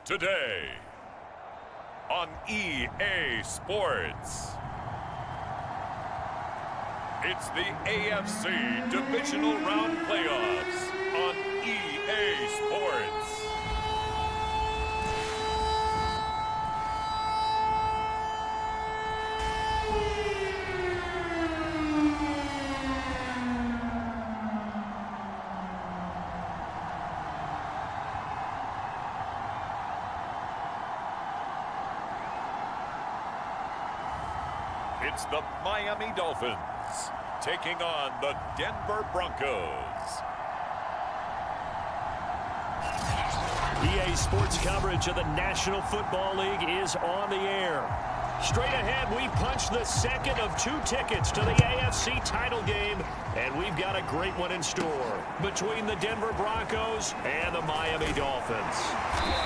Today on EA Sports, it's the AFC Divisional Round Playoffs on EA Sports. It's the Miami Dolphins taking on the Denver Broncos. EA Sports coverage of the National Football League is on the air. Straight ahead, we punch the second of two tickets to the AFC title game, and we've got a great one in store between the Denver Broncos and the Miami Dolphins.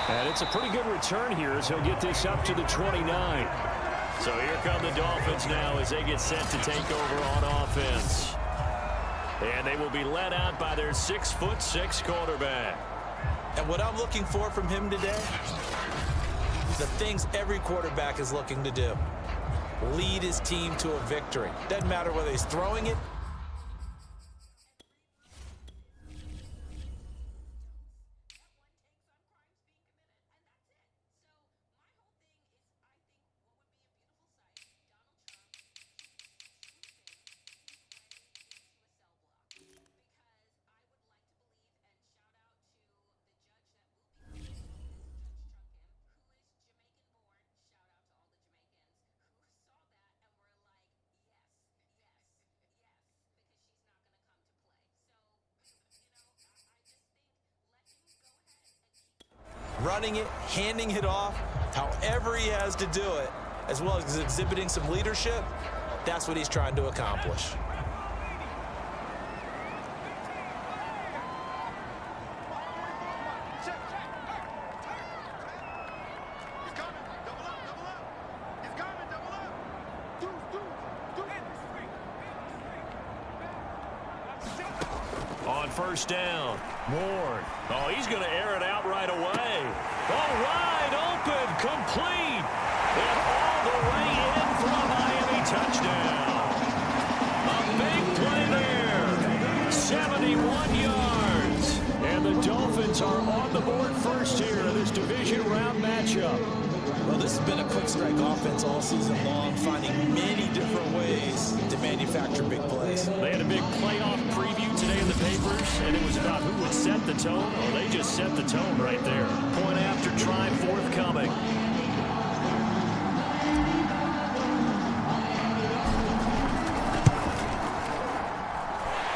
And it's a pretty good return here as he'll get this up to the 29. So here come the Dolphins now as they get set to take over on offense. And they will be led out by their 6'6" quarterback. And what I'm looking for from him today, the things every quarterback is looking to do. Lead his team to a victory. Doesn't matter whether he's throwing it. Running it, handing it off, however he has to do it, as well as exhibiting some leadership, that's what he's trying to accomplish. On first down, Ward. Oh, he's going to air it out right away. All wide open, complete. And all the way in for a Miami touchdown. A big play there. 71 yards. And the Dolphins are on the board first here in this division round matchup. Well, this has been a quick strike offense all season long, finding many different ways to manufacture big plays. They had a big playoff preview today in the papers, and it was about who would set the tone. Well, they just set the tone right there. Point after try forthcoming.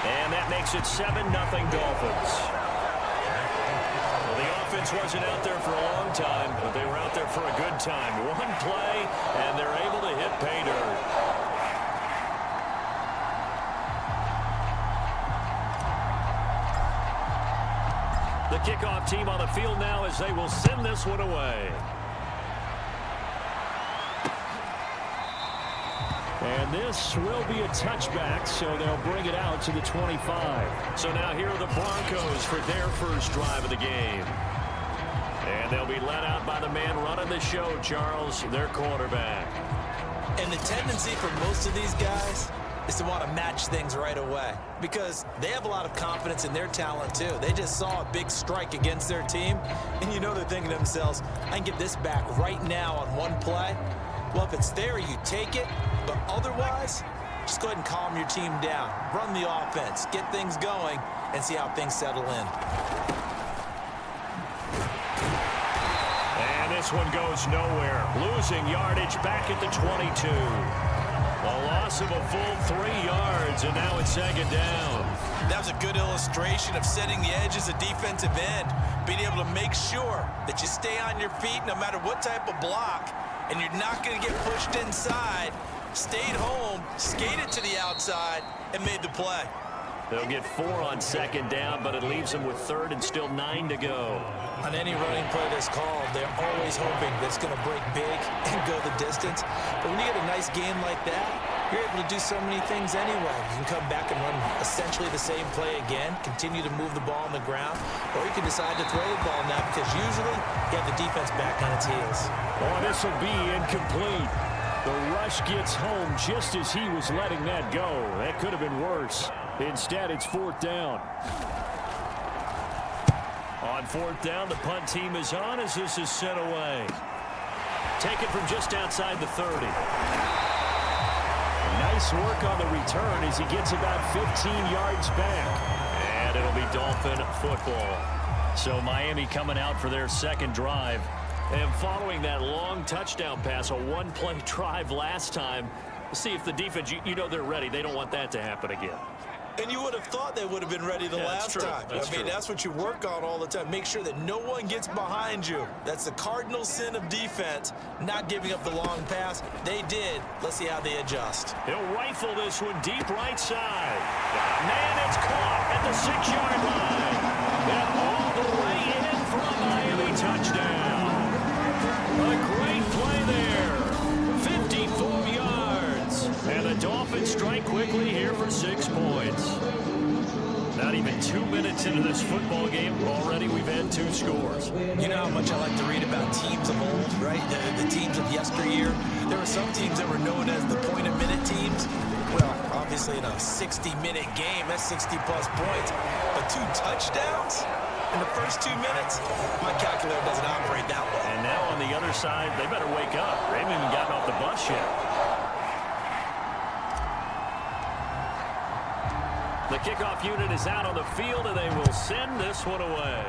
And that makes it 7-0 Dolphins. Wasn't out there for a long time, but they were out there for a good time. One play, and they're able to hit pay dirt. The kickoff team on the field now as they will send this one away. And this will be a touchback, so they'll bring it out to the 25. So now here are the Broncos for their first drive of the game. And they'll be let out by the man running the show, Charles, their quarterback. And the tendency for most of these guys is to want to match things right away because they have a lot of confidence in their talent, too. They just saw a big strike against their team, and you know they're thinking to themselves, I can get this back right now on one play. Well, if it's there, you take it, but otherwise, just go ahead and calm your team down. Run the offense, get things going, and see how things settle in. This one goes nowhere. Losing yardage back at the 22. A loss of a full 3 yards, and now it's second down. That was a good illustration of setting the edge as a defensive end, being able to make sure that you stay on your feet no matter what type of block, and you're not going to get pushed inside. Stayed home, skated to the outside, and made the play. They'll get 4 on second down, but it leaves them with third and still 9 to go. On any running play that's called, they're always hoping that it's going to break big and go the distance. But when you get a nice game like that, you're able to do so many things anyway. You can come back and run essentially the same play again, continue to move the ball on the ground, or you can decide to throw the ball now because usually you have the defense back on its heels. Oh, this will be incomplete. The rush gets home just as he was letting that go. That could have been worse. Instead, it's 4th down. On 4th down, the punt team is on as this is sent away. Taken from just outside the 30. Nice work on the return as he gets about 15 yards back. And it'll be Dolphin football. So Miami coming out for their second drive. And following that long touchdown pass, a one-play drive last time, we'll see if the defense, you know they're ready. They don't want that to happen again. And you would have thought they would have been ready the last time. I mean, that's what you work on all the time. Make sure that no one gets behind you. That's the cardinal sin of defense, not giving up the long pass. They did. Let's see how they adjust. He'll rifle this one deep right side. Man, it's caught at the 6-yard line. And all the way in for a Miami touchdown. A great play there. 54 yards. And the Dolphins strike quickly here for 6 points. Not even 2 minutes into this football game, already we've had 2 scores. You know how much I like to read about teams of old, right? The teams of yesteryear. There were some teams that were known as the point-a-minute teams. Well, obviously in a 60-minute game, that's 60-plus points. But 2 touchdowns in the first 2 minutes? My calculator doesn't operate that way. And now on the other side, they better wake up. They haven't even gotten off the bus yet. The kickoff unit is out on the field, and they will send this one away.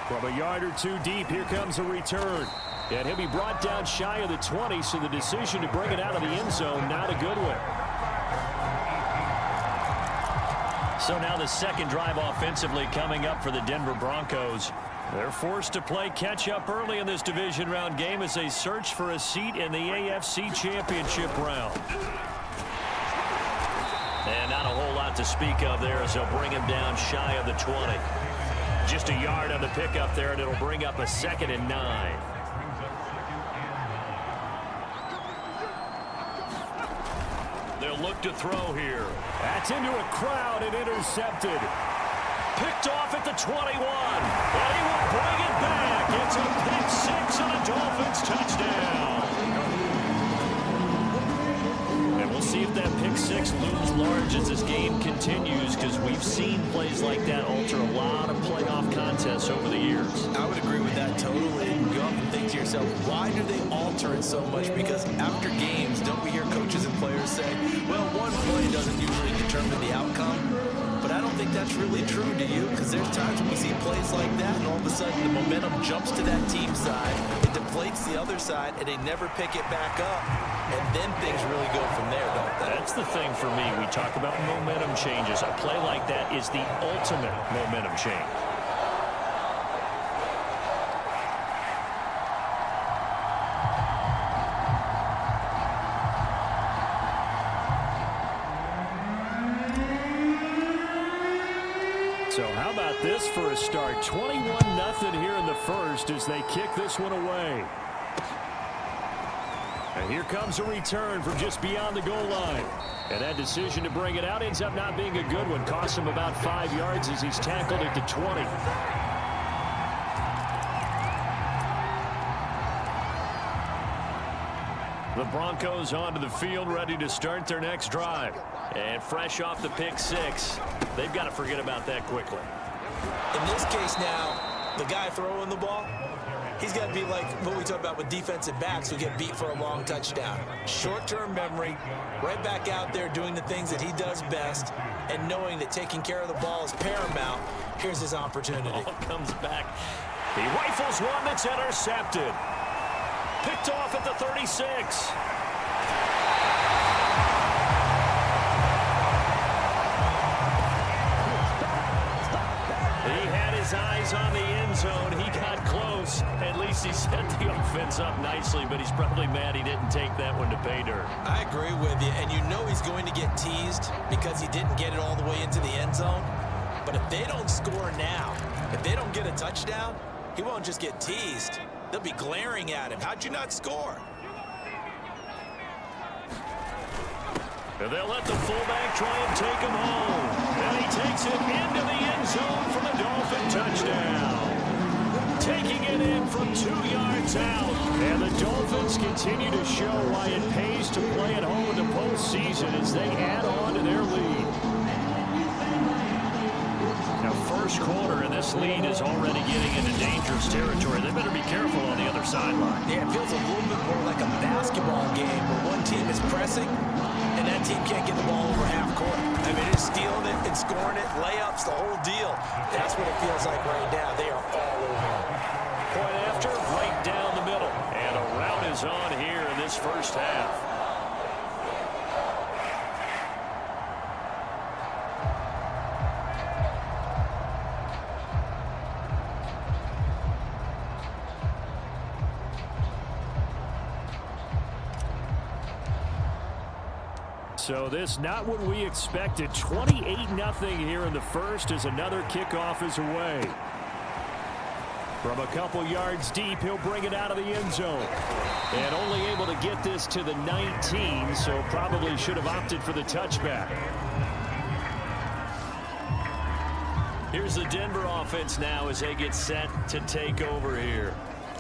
From a yard or 2 deep, here comes a return. And he'll be brought down shy of the 20, so the decision to bring it out of the end zone, not a good one. So now the second drive offensively coming up for the Denver Broncos. They're forced to play catch-up early in this division round game as they search for a seat in the AFC Championship round. And not a whole lot to speak of there as they'll bring him down shy of the 20. Just a yard on the pickup there, and it'll bring up a 2nd and 9. They'll look to throw here. That's into a crowd and intercepted. Picked off at the 21. And he will bring it back. It's a pick 6 and a Dolphins touchdown. And we'll see if that pick 6 looms large as this game continues, because we've seen plays like that alter a lot of playoff contests over the years. I would agree with that totally. And you often think to yourself, why do they alter it so much? Because after games, don't we hear coaches and players say, well, one play doesn't usually determine the outcome. But I don't think that's really true, do you? Because there's times when we see plays like that, and all of a sudden the momentum jumps to that team side. It deflates the other side, and they never pick it back up. And then things really go from there, don't they? That's the thing for me. We talk about momentum changes. A play like that is the ultimate momentum change. So how about this for a start? 21-0 here in the first as they kick this one away. And here comes a return from just beyond the goal line. And that decision to bring it out ends up not being a good one. Costs him about 5 yards as he's tackled at the 20. The Broncos onto the field, ready to start their next drive. And fresh off the pick 6, they've got to forget about that quickly. In this case now, the guy throwing the ball, he's got to be like what we talk about with defensive backs who get beat for a long touchdown. Short-term memory, right back out there doing the things that he does best, and knowing that taking care of the ball is paramount. Here's his opportunity. Ball comes back. He rifles one that's intercepted. Picked off at the 36. He had his eyes on the end zone. He got close. At least he set the offense up nicely, but he's probably mad he didn't take that one to pay dirt. I agree with you, and you know he's going to get teased because he didn't get it all the way into the end zone. But if they don't score now, if they don't get a touchdown, he won't just get teased. They'll be glaring at him. How'd you not score? And they'll let the fullback try and take him home. And he takes it into the end zone for the Dolphin touchdown. Taking it in from 2 yards out. And the Dolphins continue to show why it pays to play at home in the postseason as they add on to their lead. Now, first quarter, and this lead is already getting into dangerous territory. They better be careful on the other sideline. Yeah, it feels a little bit more like a basketball game where one team is pressing and that team can't get the ball over half court. I mean, it's stealing it and scoring it, layups, the whole deal. That's what it feels like right now. They are all over. Point after, right down the middle. And a rout is on here in this first half. So this not what we expected. 28-0 here in the first as another kickoff is away. From a couple yards deep, he'll bring it out of the end zone. And only able to get this to the 19, so probably should have opted for the touchback. Here's the Denver offense now as they get set to take over here.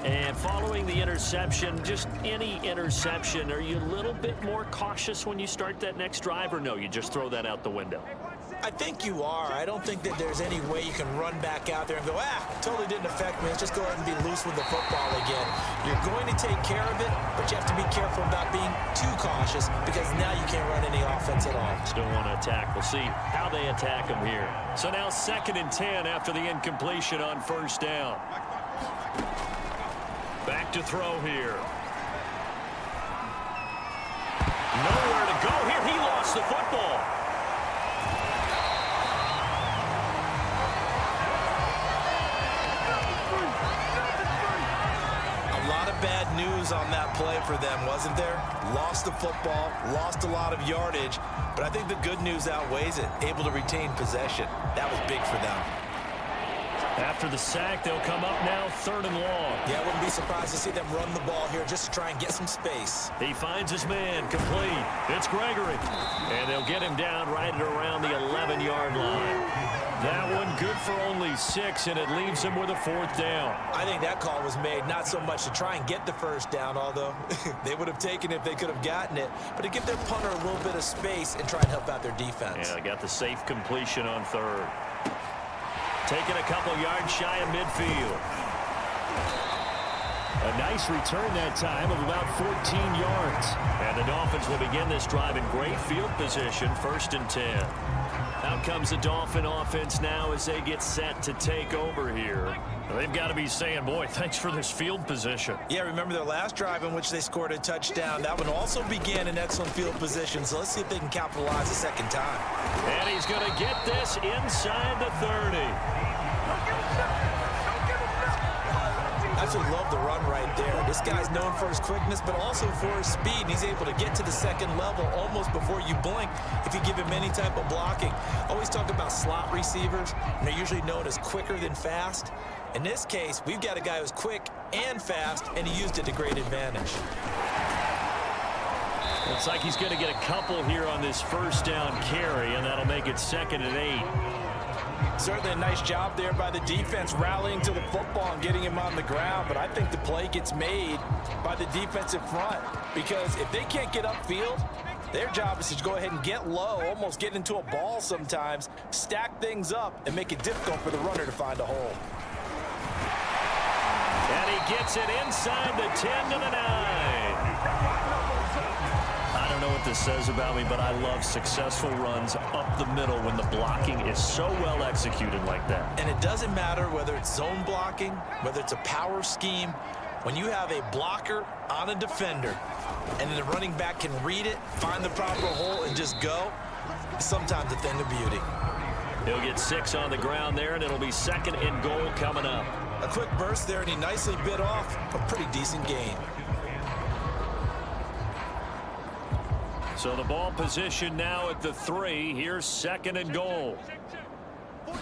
And following the interception, just any interception, are you a little bit more cautious when you start that next drive, or no, you just throw that out the window? I think you are. I don't think that there's any way you can run back out there and go, totally didn't affect me. Let's just go ahead and be loose with the football again. You're going to take care of it, but you have to be careful about being too cautious because now you can't run any offense at all. Still want to attack. We'll see how they attack him here. So now 2nd and 10 after the incompletion on first down. Back to throw here. Nowhere to go here. He lost the football. A lot of bad news on that play for them, wasn't there? Lost the football, lost a lot of yardage, but I think the good news outweighs it. Able to retain possession. That was big for them. After the sack, they'll come up now 3rd and long. Yeah, I wouldn't be surprised to see them run the ball here just to try and get some space. He finds his man, complete. It's Gregory. And they'll get him down right at around the 11-yard line. That one good for only 6, and it leaves him with a 4th down. I think that call was made not so much to try and get the first down, although they would have taken it if they could have gotten it, but to give their punter a little bit of space and try and help out their defense. Yeah, they got the safe completion on 3rd. Taking a couple yards shy of midfield. A nice return that time of about 14 yards. And the Dolphins will begin this drive in great field position, 1st and 10. Out comes the Dolphin offense now as they get set to take over here. They've got to be saying, boy, thanks for this field position. Yeah, remember their last drive in which they scored a touchdown. That one also began in excellent field position, so let's see if they can capitalize a second time. And he's going to get this inside the 30. Absolutely love the run right there. This guy's known for his quickness, but also for his speed. And he's able to get to the second level almost before you blink if you give him any type of blocking. Always talk about slot receivers, and they're usually known as quicker than fast. In this case, we've got a guy who's quick and fast, and he used it to great advantage. Looks like he's going to get a couple here on this first down carry, and that'll make it 2nd and 8. Certainly a nice job there by the defense rallying to the football and getting him on the ground, but I think the play gets made by the defensive front because if they can't get upfield, their job is to go ahead and get low, almost get into a ball sometimes, stack things up, and make it difficult for the runner to find a hole. And he gets it inside the 10 to the 9. I don't know what this says about me, but I love successful runs up the middle when the blocking is so well executed like that. And it doesn't matter whether it's zone blocking, whether it's a power scheme. When you have a blocker on a defender and then the running back can read it, find the proper hole, and just go, it's sometimes a thing of beauty. He'll get 6 on the ground there, and it'll be 2nd and goal coming up. A quick burst there, and he nicely bit off a pretty decent gain. So the ball position now at the 3. Here's 2nd and goal. Able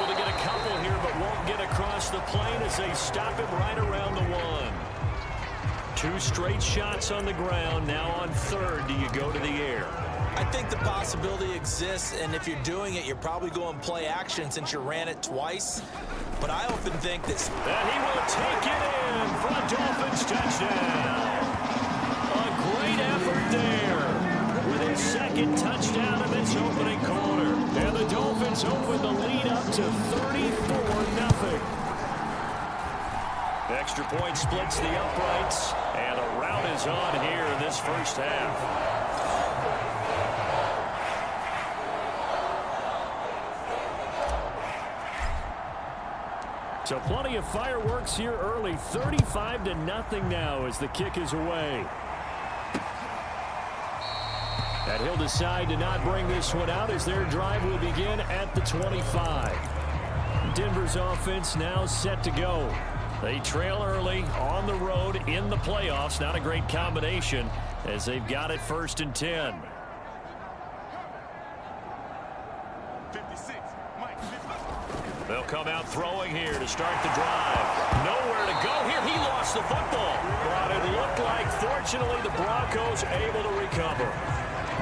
to get a couple here, but won't get across the plane as they stop him right around the 1. 2 straight shots on the ground. Now on 3rd, do you go to the air? I think the possibility exists, and if you're doing it, you're probably going play action since you ran it twice. But I often think that he will take it in for a Dolphins touchdown. A great effort there with his 2nd touchdown of this opening quarter. And the Dolphins open the lead up to 34-0. Extra point splits the uprights, and the rout is on here in this first half. So plenty of fireworks here early. 35-0 now as the kick is away. And he'll decide to not bring this one out as their drive will begin at the 25. Denver's offense now set to go. They trail early on the road in the playoffs. Not a great combination as they've got it 1st and 10. They'll come out throwing here to start the drive. Nowhere to go here. He lost the football. But it looked like, fortunately, the Broncos able to recover.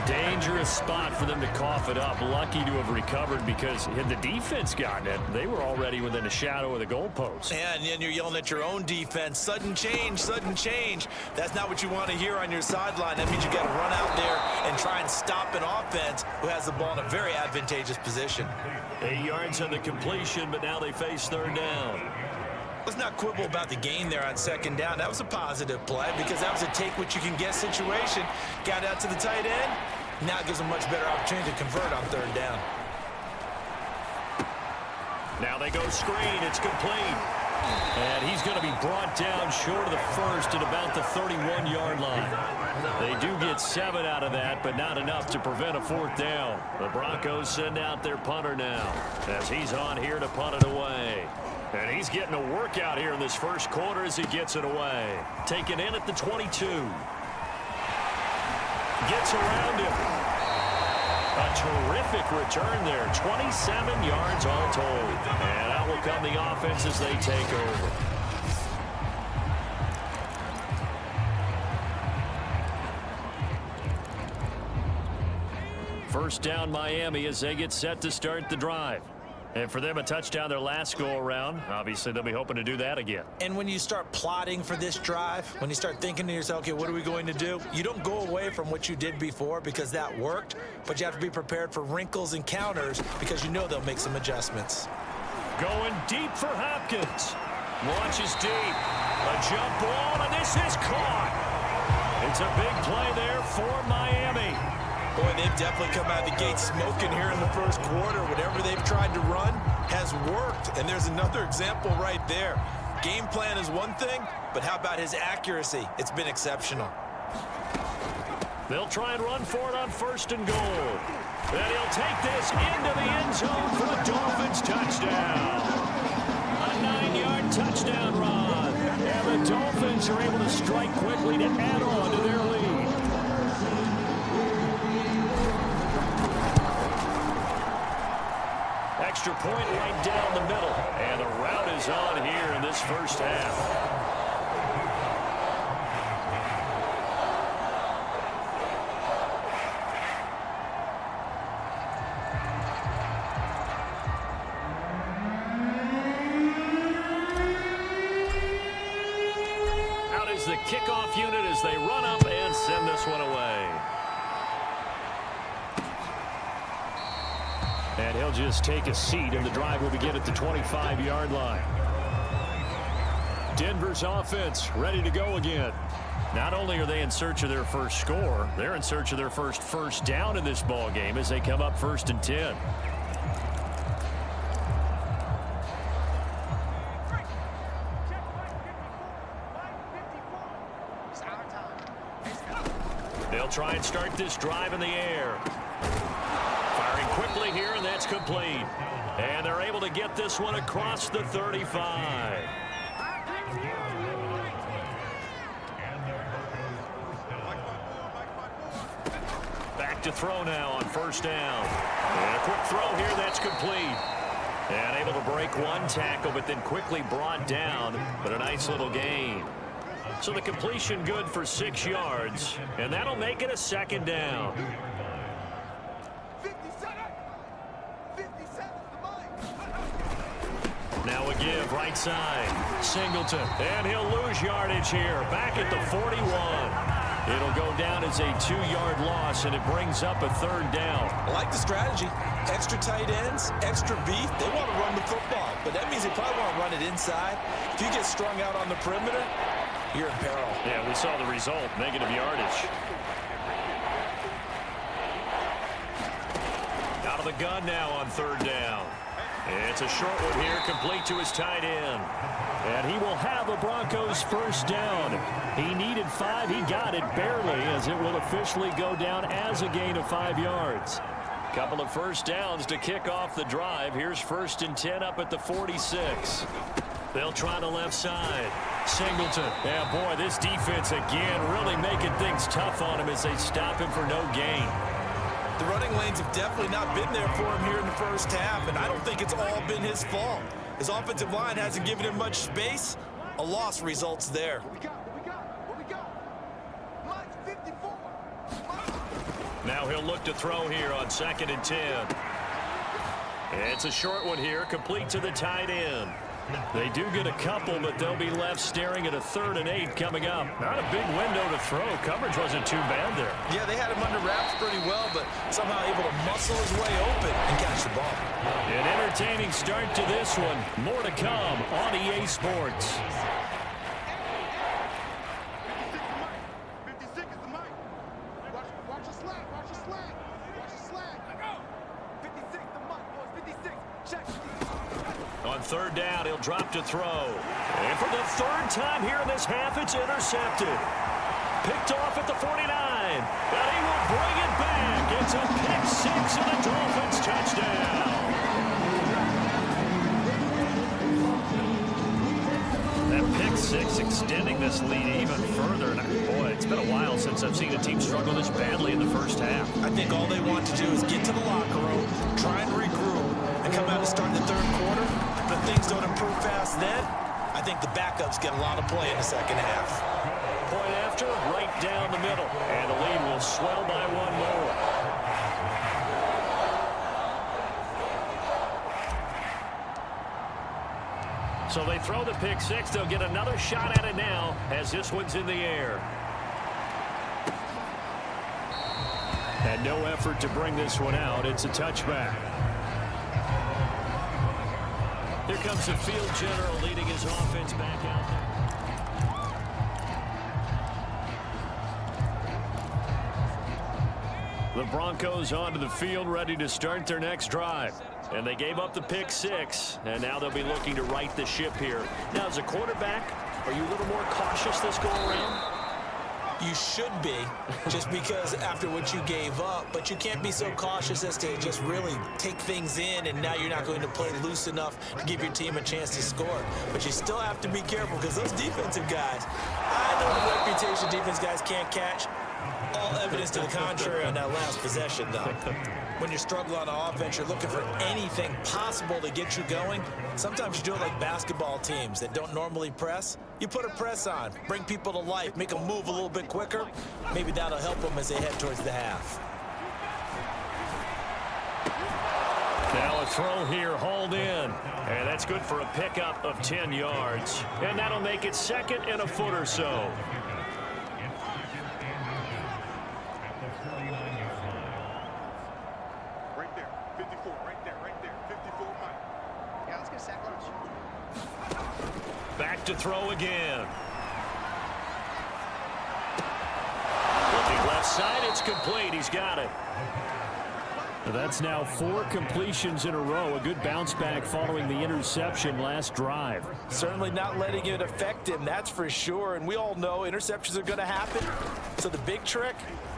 Dangerous spot for them to cough it up. Lucky to have recovered because had the defense gotten it, they were already within a shadow of the goalpost. Yeah, and then you're yelling at your own defense. Sudden change, sudden change. That's not what you want to hear on your sideline. That means you got to run out there and try and stop an offense who has the ball in a very advantageous position. 8 yards on the completion, but now they face 3rd down. Let's not quibble about the gain there on 2nd down. That was a positive play because that was a take-what-you-can-get situation. Got out to the tight end. Now it gives them a much better opportunity to convert on 3rd down. Now they go screen. It's complete. And he's going to be brought down short of the 1st at about the 31-yard line. They do get 7 out of that, but not enough to prevent a 4th down. The Broncos send out their punter now as he's on here to punt it away. And he's getting a workout here in this first quarter as he gets it away. Taken in at the 22. Gets around him. A terrific return there. 27 yards all told. And out will come the offense as they take over. First down Miami as they get set to start the drive. And for them, a touchdown their last go-around. Obviously, they'll be hoping to do that again. And when you start plotting for this drive, when you start thinking to yourself, okay, what are we going to do? You don't go away from what you did before because that worked, but you have to be prepared for wrinkles and counters because you know they'll make some adjustments. Going deep for Hopkins. Launches deep. A jump ball, and this is caught. It's a big play there for Miami. Boy, they've definitely come out of the gate smoking here in the first quarter. Whatever they've tried to run has worked. And there's another example right there. Game plan is one thing, but how about his accuracy? It's been exceptional. They'll try and run for it on 1st and goal. And he'll take this into the end zone for a Dolphins touchdown. A 9-yard touchdown run. And the Dolphins are able to strike quickly to add on to their lead. Extra point right down the middle. And the rout is on here in this first half. Out is the kickoff unit as they run up and send this one away. And he'll just take a seat, and the drive will begin at the 25-yard line. Denver's offense ready to go again. Not only are they in search of their first score, they're in search of their first down in this ball game as they come up 1st and 10. They'll try and start this drive in the air. Firing quickly here, and that's complete. And they're able to get this one across the 35. Back to throw now on 1st down. And a quick throw here, that's complete. And able to break one tackle, but then quickly brought down. But a nice little gain. So the completion good for 6 yards, and that'll make it a second down. 57 the mine. Now a give right side. Singleton, and he'll lose yardage here. Back at the 41. It'll go down as a 2-yard loss, and it brings up a third down. I like the strategy. Extra tight ends, extra beef. They want to run the football, but that means they probably want to run it inside. If you get strung out on the perimeter, you're in peril. Yeah, we saw the result, negative yardage. Out of the gun now on third down. It's a short one here, complete to his tight end. And he will have a Broncos first down. He needed 5. He got it barely, as it will officially go down as a gain of 5 yards. Couple of first downs to kick off the drive. Here's 1st and 10 up at the 46. They'll try the left side. Singleton. Yeah, boy, this defense again really making things tough on him as they stop him for no gain. The running lanes have definitely not been there for him here in the first half, and I don't think it's all been his fault. His offensive line hasn't given him much space. A loss results there. What we got? Mine's 54. Now he'll look to throw here on 2nd and 10. It's a short one here, complete to the tight end. They do get a couple, but they'll be left staring at a 3rd and 8 coming up. Not a big window to throw. Coverage wasn't too bad there. Yeah, they had him under wraps pretty well, but somehow able to muscle his way open and catch the ball. An entertaining start to this one. More to come on EA Sports. 56 is the mic. Watch your slack. 56 the mic, boys. 56. Check. On third down, he'll drop to throw. And for the 3rd time here in this half, it's intercepted. Picked off at the 49. And he will bring it back. It's a pick 6 and a Dolphins touchdown. That pick 6 extending this lead even further. And boy, it's been a while since I've seen a team struggle this badly in the first half. I think all they want to do is get to the locker room, try and regroup, and come out and start the 3rd quarter. But if things don't improve fast then, I think the backups get a lot of play in the second half. Point after, right down the middle. And the lead will swell by 1 more. So they throw the pick 6. They'll get another shot at it now as this one's in the air. And no effort to bring this one out. It's a touchback. Here comes the field general leading his offense back out there. The Broncos onto the field, ready to start their next drive. And they gave up the pick 6, and now they'll be looking to right the ship here. Now, as a quarterback, are you a little more cautious this go-around? You should be, just because after what you gave up, but you can't be so cautious as to just really take things in, and now you're not going to play loose enough to give your team a chance to score. But you still have to be careful, because those defensive guys, I know the reputation defense guys can't catch. All evidence to the contrary on that last possession, though. When you're struggling on offense, you're looking for anything possible to get you going. Sometimes you do it like basketball teams that don't normally press. You put a press on, bring people to life, make them move a little bit quicker. Maybe that'll help them as they head towards the half. Now a throw here, hauled in. And that's good for a pickup of 10 yards. And that'll make it 2nd and a foot or so. Right there. 54. Right there. 54 mic. Yeah, let's get a sack lunch. Back to throw again. Looking left side, it's complete. He's got it. That's now 4 completions in a row. A good bounce back following the interception last drive. Certainly not letting it affect him, that's for sure. And we all know interceptions are going to happen. So the big trick,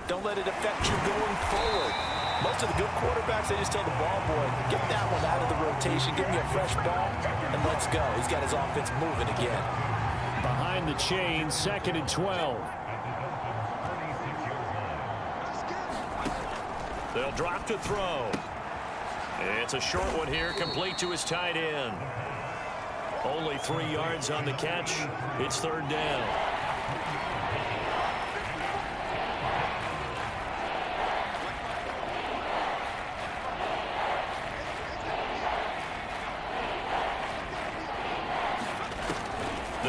don't let it affect you going forward. Most of the good quarterbacks, they just tell the ball boy, get that one out of the rotation, give me a fresh ball, and let's go. He's got his offense moving again. Behind the chains, 2nd and 12. They'll drop to throw. It's a short one here, complete to his tight end. Only 3 yards on the catch. It's 3rd down.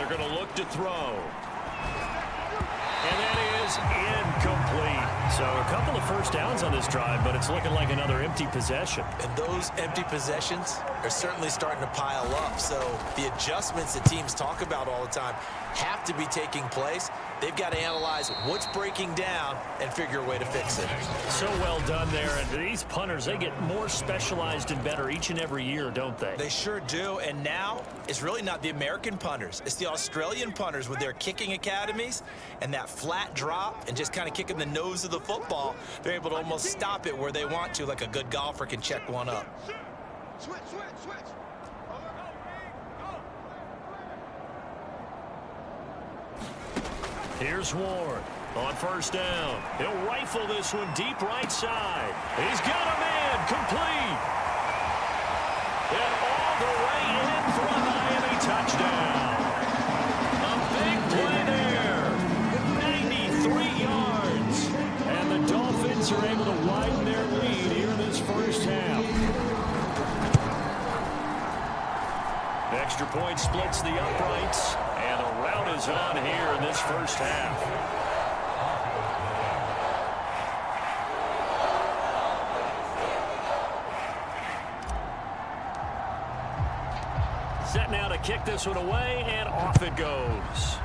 They're going to look to throw. And that is incomplete. So a couple of first downs on this drive, but it's looking like another empty possession. And those empty possessions are certainly starting to pile up. So the adjustments that teams talk about all the time have to be taking place. They've got to analyze what's breaking down and figure a way to fix it. So well done there. And these punters, they get more specialized and better each and every year, don't they? They sure do. And now it's really not the American punters. It's the Australian punters with their kicking academies and that flat drop and just kind of kicking the nose of the football. They're able to almost stop it where they want to, like a good golfer can check one up. Switch. Here's Ward on first down. He'll rifle this one deep right side. He's got a man complete. And all the way in for a Miami touchdown. A big play there. 93 yards. And the Dolphins are able to widen their lead here in this first half. The extra point splits the uprights. And the rout is on here in this first half. Set now to kick this one away, and off it goes.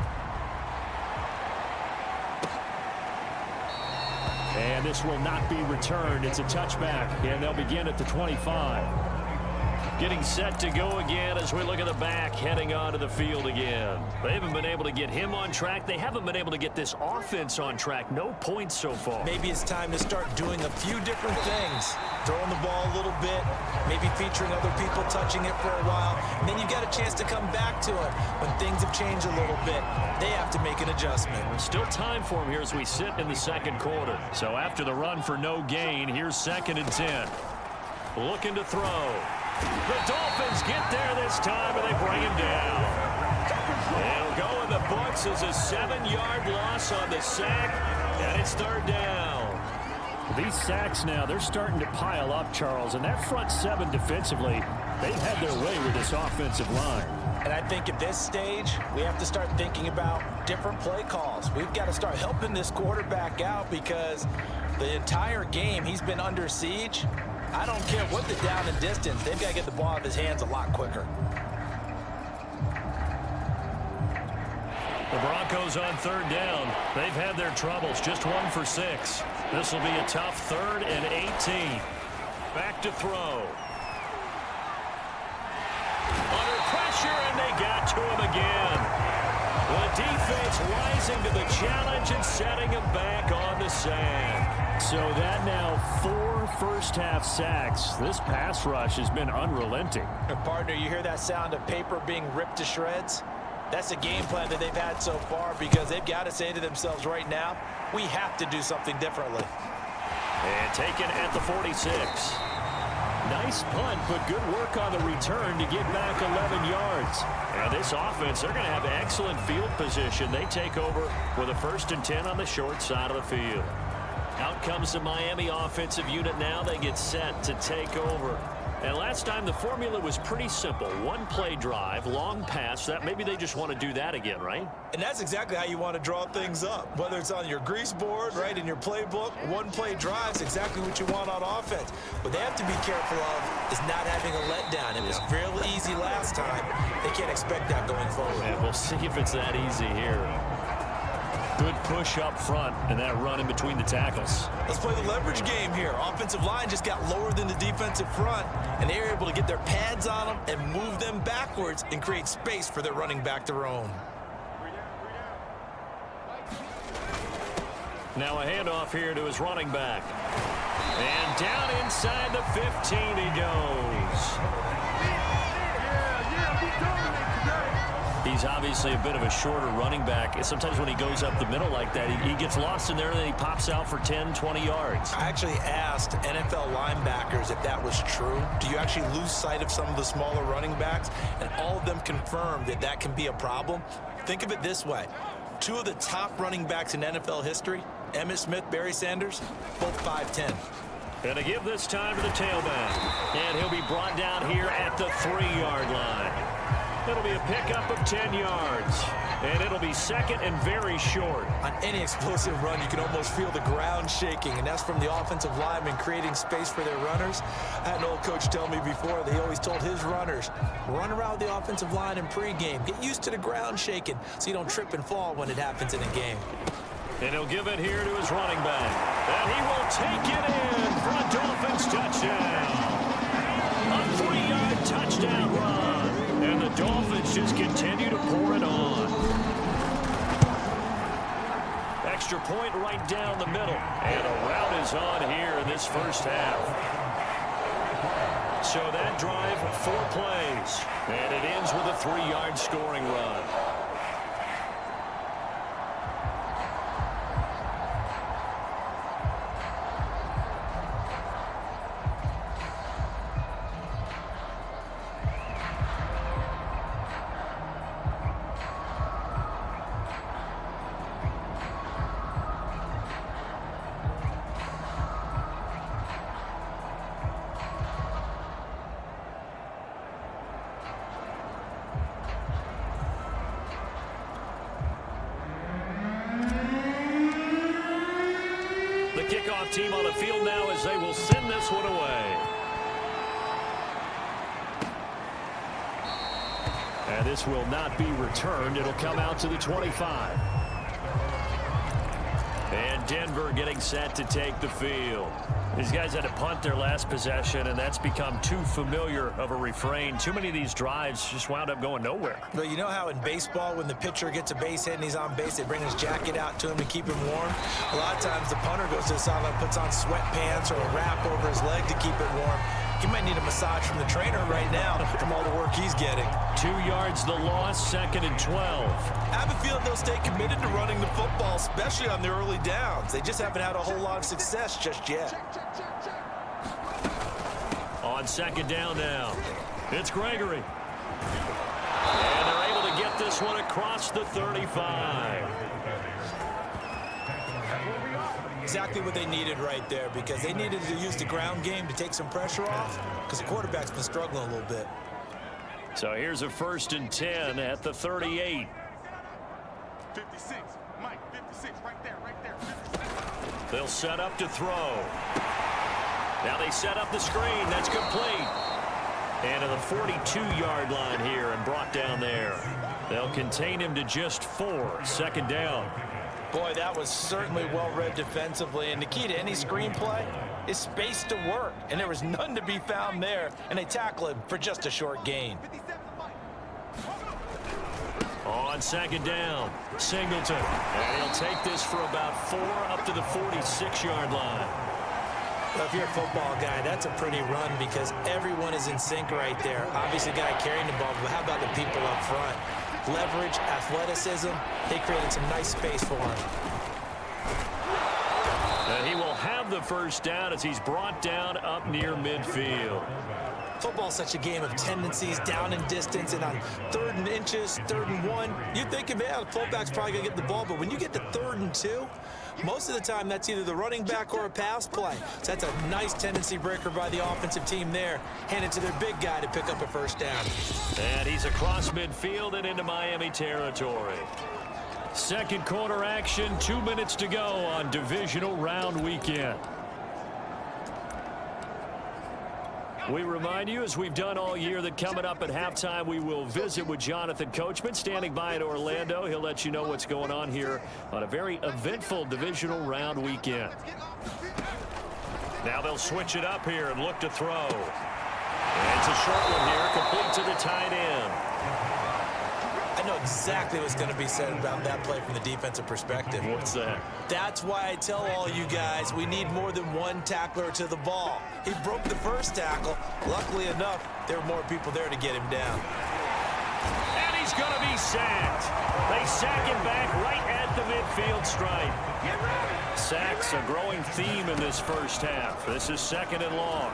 And this will not be returned. It's a touchback, and they'll begin at the 25. Getting set to go again as we look at the back, heading onto the field again. They haven't been able to get him on track. They haven't been able to get this offense on track. No points so far. Maybe it's time to start doing a few different things. Throwing the ball a little bit, maybe featuring other people touching it for a while. And then you got a chance to come back to it when things have changed a little bit. They have to make an adjustment. Still time for him here as we sit in the second quarter. So after the run for no gain, here's 2nd and 10. Looking to throw. The Dolphins get there this time, and they bring him down. It'll go in the books as a 7-yard loss on the sack, and it's 3rd down. These sacks now, they're starting to pile up, Charles, and that front 7 defensively, they've had their way with this offensive line. And I think at this stage, we have to start thinking about different play calls. We've got to start helping this quarterback out because the entire game he's been under siege. I don't care what the down and distance. They've got to get the ball out of his hands a lot quicker. The Broncos on 3rd down. They've had their troubles. Just 1 for 6. This will be a tough 3rd and 18. Back to throw. Under pressure, and they got to him again. The defense rising to the challenge and setting him back on the sack. So that now 4 first-half sacks. This pass rush has been unrelenting. Partner, you hear that sound of paper being ripped to shreds? That's the game plan that they've had so far because they've got to say to themselves right now, we have to do something differently. And taken at the 46. Nice punt, but good work on the return to get back 11 yards. And this offense, they're going to have excellent field position. They take over with a 1st and 10 on the short side of the field. Out comes the Miami offensive unit now. They get set to take over. And last time the formula was pretty simple. 1-play drive, long pass. That maybe they just want to do that again, right? And that's exactly how you want to draw things up. Whether it's on your grease board, right, in your playbook, 1-play drive is exactly what you want on offense. What they have to be careful of is not having a letdown. It was real easy last time. They can't expect that going forward. And we'll see if it's that easy here. Good push up front and that run in between the tackles. Let's play the leverage game here. Offensive line just got lower than the defensive front, and they were able to get their pads on them and move them backwards and create space for their running back to roam. Now a handoff here to his running back. And down inside the 15 he goes. He's obviously a bit of a shorter running back. Sometimes when he goes up the middle like that, he gets lost in there and then he pops out for 10, 20 yards. I actually asked NFL linebackers if that was true. Do you actually lose sight of some of the smaller running backs? And all of them confirmed that that can be a problem. Think of it this way. 2 of the top running backs in NFL history, Emmitt Smith, Barry Sanders, both 5'10". And to give this time to the tailback. And he'll be brought down here at the 3-yard line. It'll be a pickup of 10 yards. And it'll be second and very short. On any explosive run, you can almost feel the ground shaking, and that's from the offensive linemen creating space for their runners. I had an old coach tell me before that he always told his runners, run around the offensive line in pregame. Get used to the ground shaking so you don't trip and fall when it happens in a game. And he'll give it here to his running back. And he will take it in for a Dolphins touchdown. A 3-yard touchdown run. And the Dolphins just continue to pour it on. Extra point right down the middle. And a rout is on here in this first half. So that drive, 4 plays. And it ends with a 3-yard scoring run. Kickoff team on the field now as they will send this one away. And this will not be returned. It'll come out to the 25. And Denver getting set to take the field. These guys had to punt their last possession, and that's become too familiar of a refrain. Too many of these drives just wound up going nowhere. But you know how in baseball, when the pitcher gets a base hit and he's on base, they bring his jacket out to him to keep him warm? A lot of times the punter goes to the sideline, puts on sweatpants or a wrap over his leg to keep it warm. He might need a massage from the trainer right now from all the work he's getting. 2 yards the loss, second and 12. I have a feeling they'll stay committed to running the football, especially on the early downs. They just haven't had a whole lot of success just yet. On second down now, it's Gregory. And they're able to get this one across the 35. Exactly what they needed right there, because they needed to use the ground game to take some pressure off, because the quarterback's been struggling a little bit. So here's a 1st and 10 at the 38. 56, Mike, 56, right there, 56. They'll set up to throw. Now they set up the screen. That's complete. And to the 42-yard line here and brought down there. They'll contain him to just 4. Second down. Boy, that was certainly well-read defensively, and the key to any screenplay is space to work, and there was none to be found there, and they tackle him for just a short gain. On second down, Singleton, and he'll take this for about 4 up to the 46-yard line. Well, if you're a football guy, that's a pretty run because everyone is in sync right there. Obviously, the guy carrying the ball, but how about the people up front? Leverage, athleticism, they created some nice space for him. And he will have the first down as he's brought down up near midfield. Football's such a game of tendencies, down in distance, and on 3rd and inches, 3rd and 1, you're thinking, man, the fullback's probably going to get the ball, but when you get to 3rd and 2, most of the time that's either the running back or a pass play. So that's a nice tendency breaker by the offensive team there. Hand it to their big guy to pick up a first down. And he's across midfield and into Miami territory. Second quarter action, 2 minutes to go on divisional round weekend. We remind you, as we've done all year, that coming up at halftime, we will visit with Jonathan Coachman, standing by in Orlando. He'll let you know what's going on here on a very eventful divisional round weekend. Now they'll switch it up here and look to throw. And it's a short one here, complete to the tight end. I know exactly what's going to be said about that play from the defensive perspective. What's that? That's why I tell all you guys we need more than one tackler to the ball. He broke the first tackle. Luckily enough, there were more people there to get him down. And he's going to be sacked. They sack him back right at the midfield stripe. Sacks a growing theme in this first half. This is 2nd and long.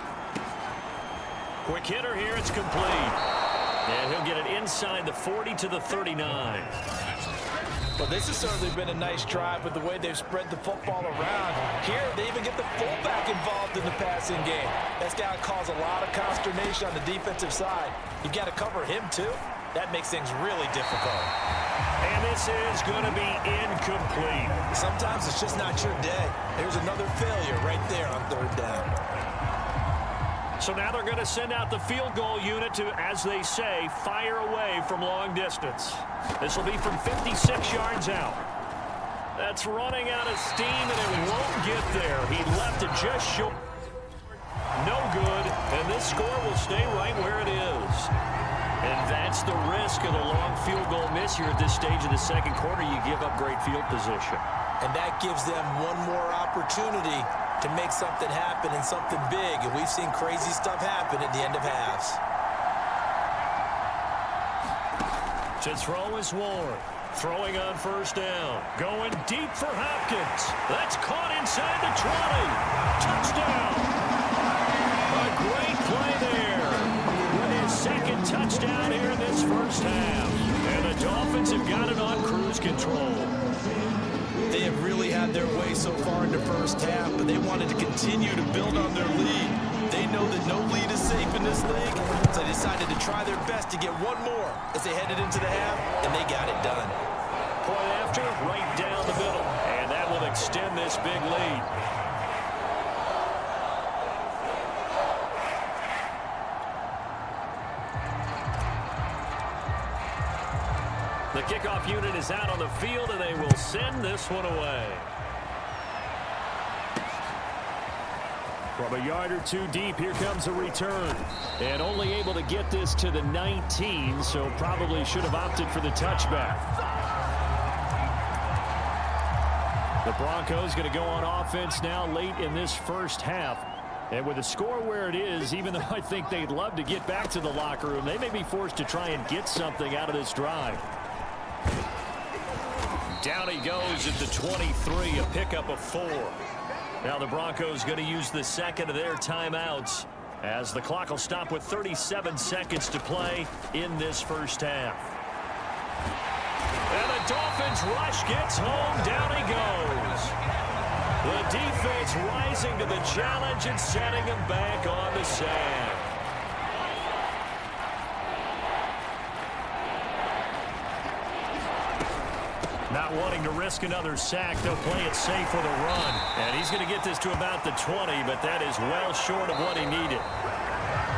Quick hitter here. It's complete. And he'll get it inside the 40 to the 39. Well, this has certainly been a nice drive with the way they've spread the football around. Here, they even get the fullback involved in the passing game. That's got to cause a lot of consternation on the defensive side. You got to cover him, too. that makes things really difficult. And this is going to be incomplete. Sometimes it's just not your day. There's another failure right there on third down. So now they're going to send out the field goal unit to, as they say, fire away from long distance. This will be from 56 yards out. That's running out of steam, and it won't get there. He left it just short. No good, and this score will stay right where it is. And that's the risk of the long field goal miss here at this stage of the second quarter. You give up great field position. And that gives them one more opportunity to make something happen and something big. And we've seen crazy stuff happen at the end of halves. To throw is Ward. Throwing on first down. Going deep for Hopkins. That's caught inside the 20. Touchdown. A great play there. With his second touchdown here in this first half. And the Dolphins have got it on cruise control. They have really had their way so far in the first half, but they wanted to continue to build on their lead. They know that no lead is safe in this league, so they decided to try their best to get one more as they headed into the half, and they got it done. Point after, right down the middle, and that will extend this big lead. The kickoff unit is out on the field, and they will send this one away. From a yard or two deep, here comes a return. And only able to get this to the 19, so probably should have opted for the touchback. The Broncos going to go on offense now late in this first half. And with the score where it is, even though I think they'd love to get back to the locker room, they may be forced to try and get something out of this drive. Down he goes at the 23, a pickup of 4. Now the Broncos going to use the second of their timeouts as the clock will stop with 37 seconds to play in this first half. And the Dolphins rush gets home. Down he goes. The defense rising to the challenge and setting him back on the sand. Not wanting to risk another sack, they'll play it safe with a run. And he's going to get this to about the 20, but that is well short of what he needed.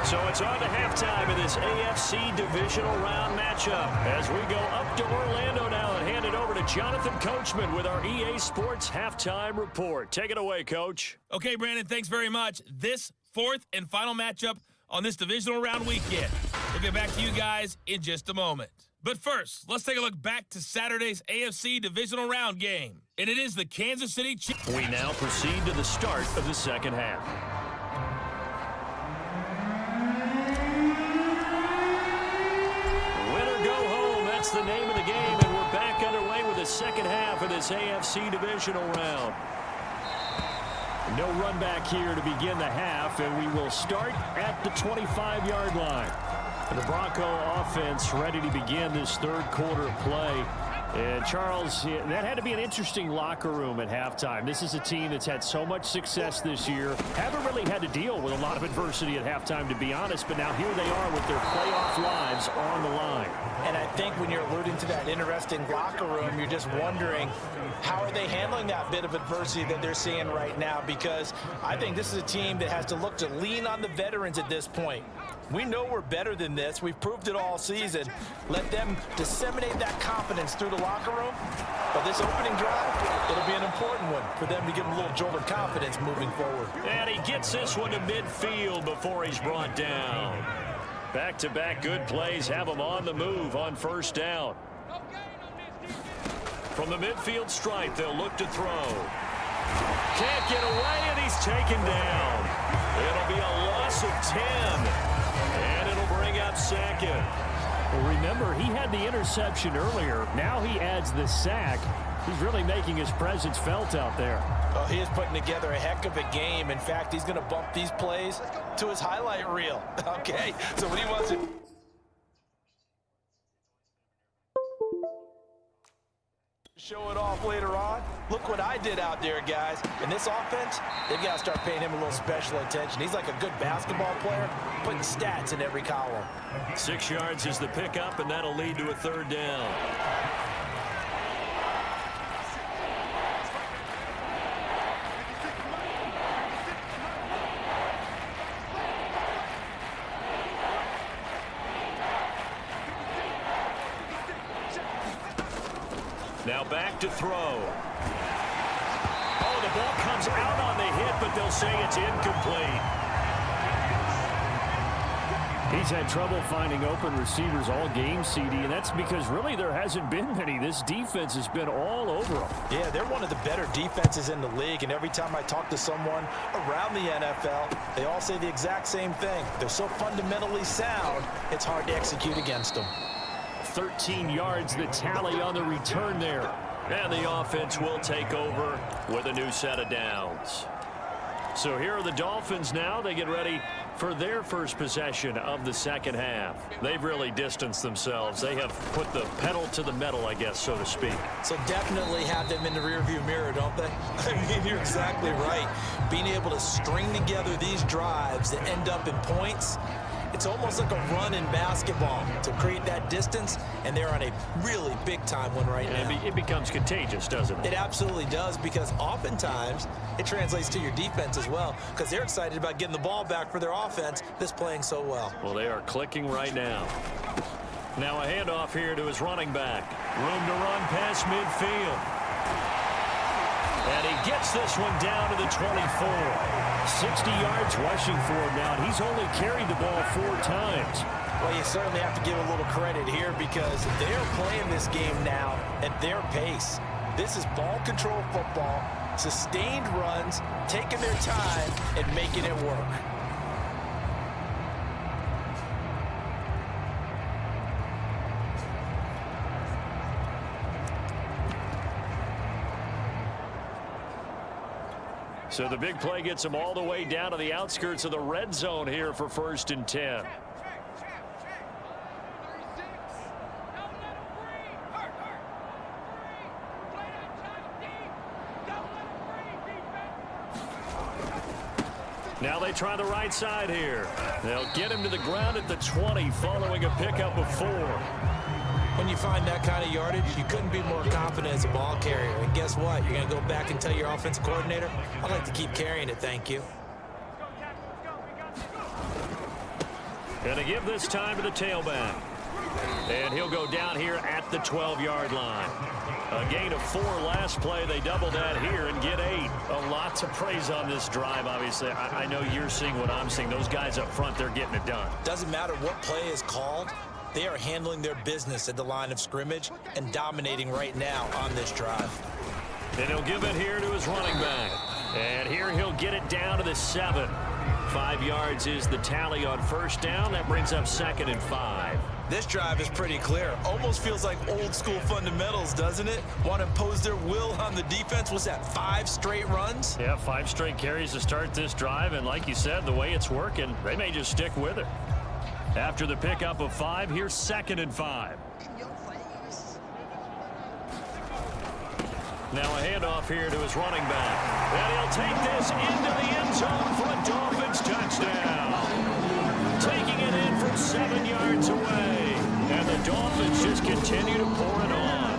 So it's on to halftime of this AFC Divisional Round matchup as we go up to Orlando now and hand it over to Jonathan Coachman with our EA Sports Halftime Report. Take it away, Coach. Okay, Brandon, thanks very much. This fourth and final matchup on this Divisional Round weekend. We'll get back to you guys in just a moment. But first, let's take a look back to Saturday's AFC Divisional Round game. And it is the Kansas City Chiefs. We now proceed to the start of the second half. Win or go home, that's the name of the game. And we're back underway with the second half of this AFC Divisional Round. No run back here to begin the half, and we will start at the 25-yard line. The Bronco offense ready to begin this third quarter play. And Charles, that had to be an interesting locker room at halftime. This is a team that's had so much success this year. Haven't really had to deal with a lot of adversity at halftime, to be honest. But now here they are with their playoff lives on the line. And I think when you're alluding to that interesting locker room, you're just wondering, how are they handling that bit of adversity that they're seeing right now? Because I think this is a team that has to look to lean on the veterans at this point. We know we're better than this. We've proved it all season. Let them disseminate that confidence through the locker room. But this opening drive, it'll be an important one for them to give them a little jolt of confidence moving forward. And he gets this one to midfield before he's brought down. Back-to-back good plays have him on the move on first down. From the midfield stripe, they'll look to throw. Can't get away, and he's taken down. It'll be a loss of 10. And it'll bring up second. Well, remember, he had the interception earlier. Now he adds the sack. He's really making his presence felt out there. Oh, he is putting together a heck of a game. In fact, he's going to bump these plays to his highlight reel. Okay, so when he wants to... Show it off later on. Look what I did out there, guys. And this offense, they've got to start paying him a little special attention. He's like a good basketball player, putting stats in every column. 6 yards is the pickup, and that'll lead to a 3rd down. Now back to throw. Oh, the ball comes out on the hit, but they'll say it's incomplete. He's had trouble finding open receivers all game, CD, and that's because really there hasn't been many. This defense has been all over them. Yeah, they're one of the better defenses in the league, and every time I talk to someone around the NFL, they all say the exact same thing. They're so fundamentally sound, it's hard to execute against them. 13 yards, the tally on the return there. And the offense will take over with a new set of downs. So here are the Dolphins now. They get ready for their first possession of the second half. They've really distanced themselves. They have put the pedal to the metal, I guess, so to speak. So definitely have them in the rearview mirror, don't they? I mean, you're exactly right. Being able to string together these drives that end up in points, it's almost like a run in basketball to create that distance, and they're on a really big-time one right now. It becomes contagious, doesn't it? It absolutely does, because oftentimes it translates to your defense as well, because they're excited about getting the ball back for their offense that's playing so well. Well, they are clicking right now. Now a handoff here to his running back. Room to run past midfield. And he gets this one down to the 24. 60 yards rushing for him now, and he's only carried the ball 4 times. Well, you certainly have to give a little credit here because they're playing this game now at their pace. This is ball control football, sustained runs, taking their time and making it work. So the big play gets him all the way down to the outskirts of the red zone here for 1st and 10. Now they try the right side here. They'll get him to the ground at the 20 following a pickup of 4. When you find that kind of yardage, you couldn't be more confident as a ball carrier. And guess what? You're going to go back and tell your offensive coordinator, I'd like to keep carrying it, thank you. Going to give this time to the tailback. And he'll go down here at the 12-yard line. A gain of 4 last play. They double that here and get 8. A lot to praise on this drive, obviously. I know you're seeing what I'm seeing. Those guys up front, they're getting it done. Doesn't matter what play is called. They are handling their business at the line of scrimmage and dominating right now on this drive. And he'll give it here to his running back. And here he'll get it down to the 7. 5 yards is the tally on 1st down. That brings up 2nd and 5. This drive is pretty clear. Almost feels like old school fundamentals, doesn't it? Want to impose their will on the defense. What's that, 5 straight runs? Yeah, 5 straight carries to start this drive. And like you said, the way it's working, they may just stick with it. After the pickup of 5, here's 2nd and 5. Now a handoff here to his running back. And he'll take this into the end zone for a Dolphins touchdown. Taking it in from 7 yards away. And the Dolphins just continue to pour it on.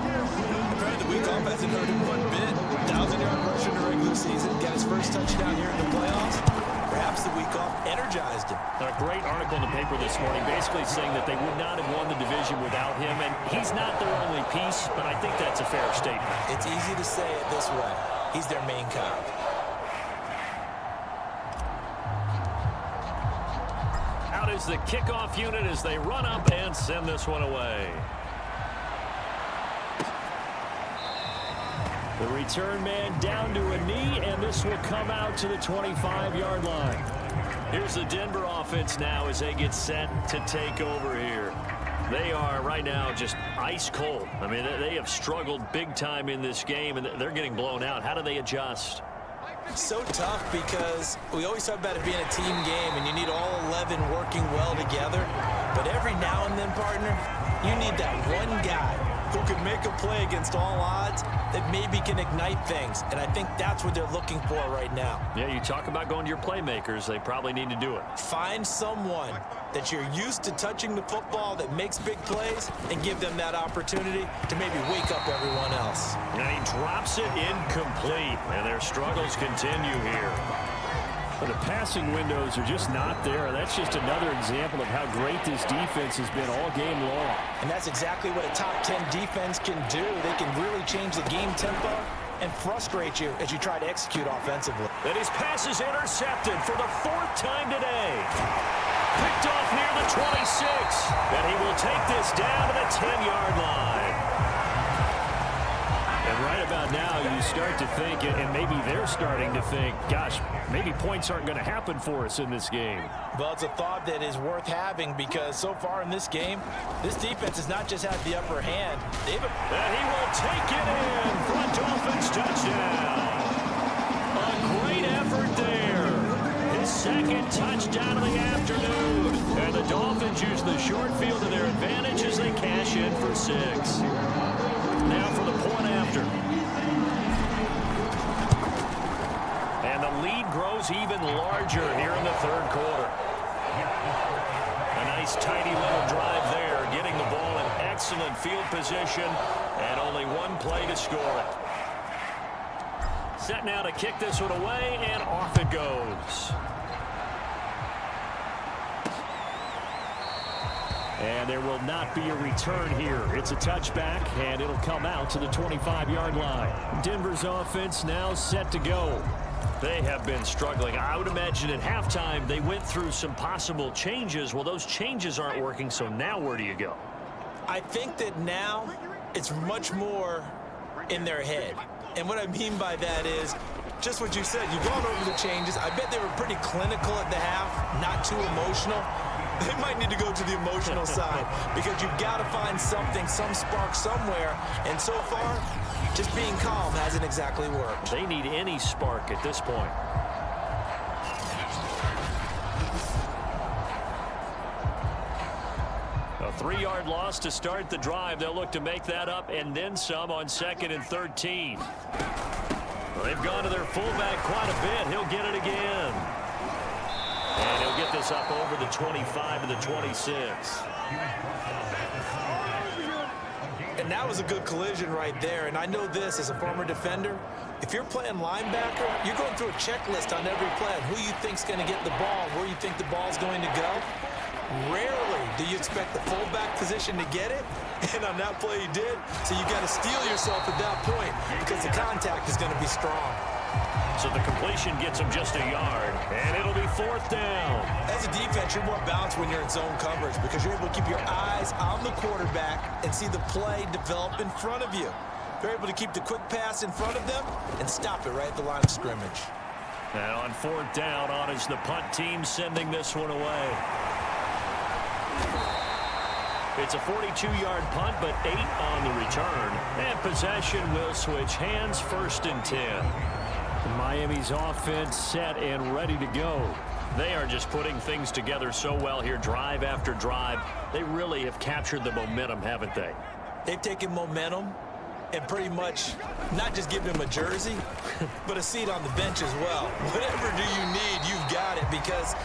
Apparently the week off hasn't hurt him one bit. 1,000-yard rusher in the regular season. Got his first touchdown here in the playoffs. Perhaps the week off energized him. A great article in the paper this morning basically saying that they would not have won the division without him, and he's not their only piece, but I think that's a fair statement. It's easy to say it this way. He's their main cog. Out is the kickoff unit as they run up and send this one away. The return man down to a knee, and this will come out to the 25-yard line. Here's the Denver offense now as they get set to take over here. They are right now just ice cold. I mean, they have struggled big time in this game, and they're getting blown out. How do they adjust? So tough because we always talk about it being a team game, and you need all 11 working well together. But every now and then, partner, you need that one guy who can make a play against all odds that maybe can ignite things. And I think that's what they're looking for right now. Yeah, you talk about going to your playmakers. They probably need to do it. Find someone that you're used to touching the football that makes big plays and give them that opportunity to maybe wake up everyone else. And he drops it incomplete, and their struggles continue here. But the passing windows are just not there. That's just another example of how great this defense has been all game long. And that's exactly what a top 10 defense can do. They can really change the game tempo and frustrate you as you try to execute offensively. And his pass is intercepted for the 4th time today. Picked off near the 26. And he will take this down to the 10-yard line. And right about now, you start to think, and maybe they're starting to think, gosh, maybe points aren't going to happen for us in this game. Well, it's a thought that is worth having because so far in this game, this defense has not just had the upper hand. And he will take it in for a Dolphins touchdown. A great effort there. His 2nd touchdown of the afternoon. And the Dolphins use the short field to their advantage as they cash in for 6. Now for the point after. And the lead grows even larger here in the 3rd quarter. A nice tidy little drive there, getting the ball in excellent field position, and only one play to score it. Set now to kick this one away, and off it goes. And there will not be a return here. It's a touchback, and it'll come out to the 25-yard line. Denver's offense now set to go. They have been struggling. I would imagine at halftime they went through some possible changes. Well, those changes aren't working, so now where do you go? I think that now it's much more in their head. And what I mean by that is just what you said. You've gone over the changes. I bet they were pretty clinical at the half, not too emotional. They might need to go to the emotional side because you've got to find something, some spark somewhere. And so far, just being calm hasn't exactly worked. They need any spark at this point. A 3-yard loss to start the drive. They'll look to make that up and then some on 2nd and 13. Well, they've gone to their fullback quite a bit. He'll get it again. And he'll get this up over the 25 to the 26. And that was a good collision right there. And I know this as a former defender. If you're playing linebacker, you're going through a checklist on every play on who you think's going to get the ball, where you think the ball's going to go. Rarely do you expect the fullback position to get it. And on that play he did. So you got to steel yourself at that point because the contact is going to be strong. So the completion gets him just a yard, and it'll be 4th down. As a defense, you're more balanced when you're in zone coverage because you're able to keep your eyes on the quarterback and see the play develop in front of you. You're able to keep the quick pass in front of them and stop it right at the line of scrimmage. And on 4th down, on is the punt team sending this one away. It's a 42-yard punt, but 8 on the return. And possession will switch hands, 1st and 10. Miami's offense set and ready to go. They are just putting things together so well here, drive after drive. They really have captured the momentum, haven't they? They've taken momentum and pretty much not just given him a jersey, but a seat on the bench as well. Whatever do you need, you've got it, because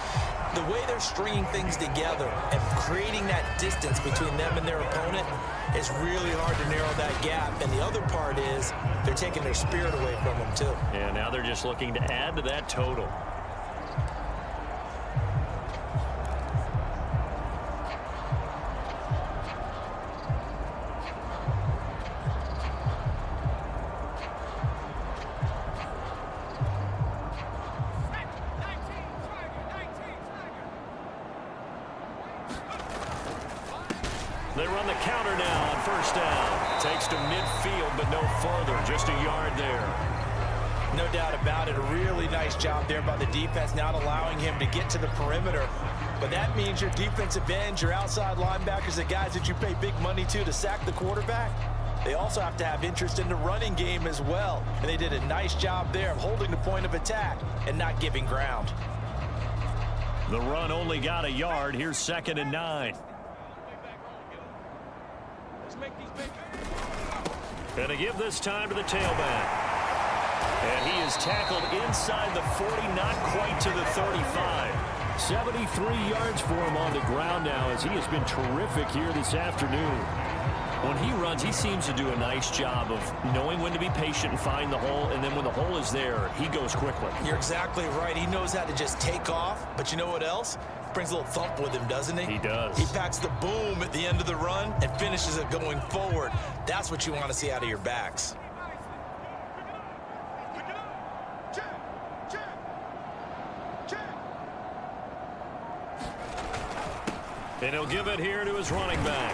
the way they're stringing things together and creating that distance between them and their opponent is really hard to narrow that gap. And the other part is they're taking their spirit away from them too. And now they're just looking to add to that total. They run the counter now on 1st down. Takes to midfield, but no further. Just a yard there. No doubt about it. A really nice job there by the defense, not allowing him to get to the perimeter. But that means your defensive ends, your outside linebackers, the guys that you pay big money to sack the quarterback, they also have to have interest in the running game as well. And they did a nice job there of holding the point of attack and not giving ground. The run only got a yard. Here's 2nd and 9. Gonna give this time to the tailback. And he is tackled inside the 40, not quite to the 35. 73 yards for him on the ground now as he has been terrific here this afternoon. When he runs, he seems to do a nice job of knowing when to be patient and find the hole, and then when the hole is there, he goes quickly. You're exactly right. He knows how to just take off, but you know what else? Brings a little thump with him, doesn't he? He does. He packs the boom at the end of the run and finishes it going forward. That's what you want to see out of your backs. And he'll give it here to his running back.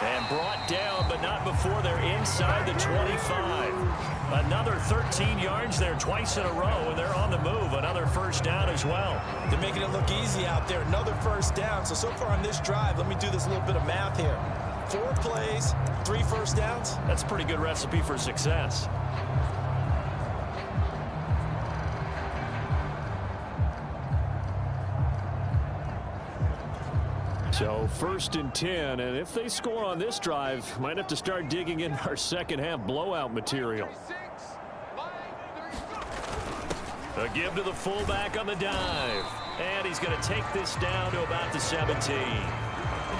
And brought down, but not before they're inside the 25. Another 13 yards there twice in a row, and they're on the move. Another first down as well. They're making it look easy out there. Another first down. So far on this drive, let me do this little bit of math here. 4 plays, 3 first downs. That's a pretty good recipe for success. So 1st and 10, and if they score on this drive, might have to start digging in our second half blowout material. A give to the fullback on the dive, and he's going to take this down to about the 17.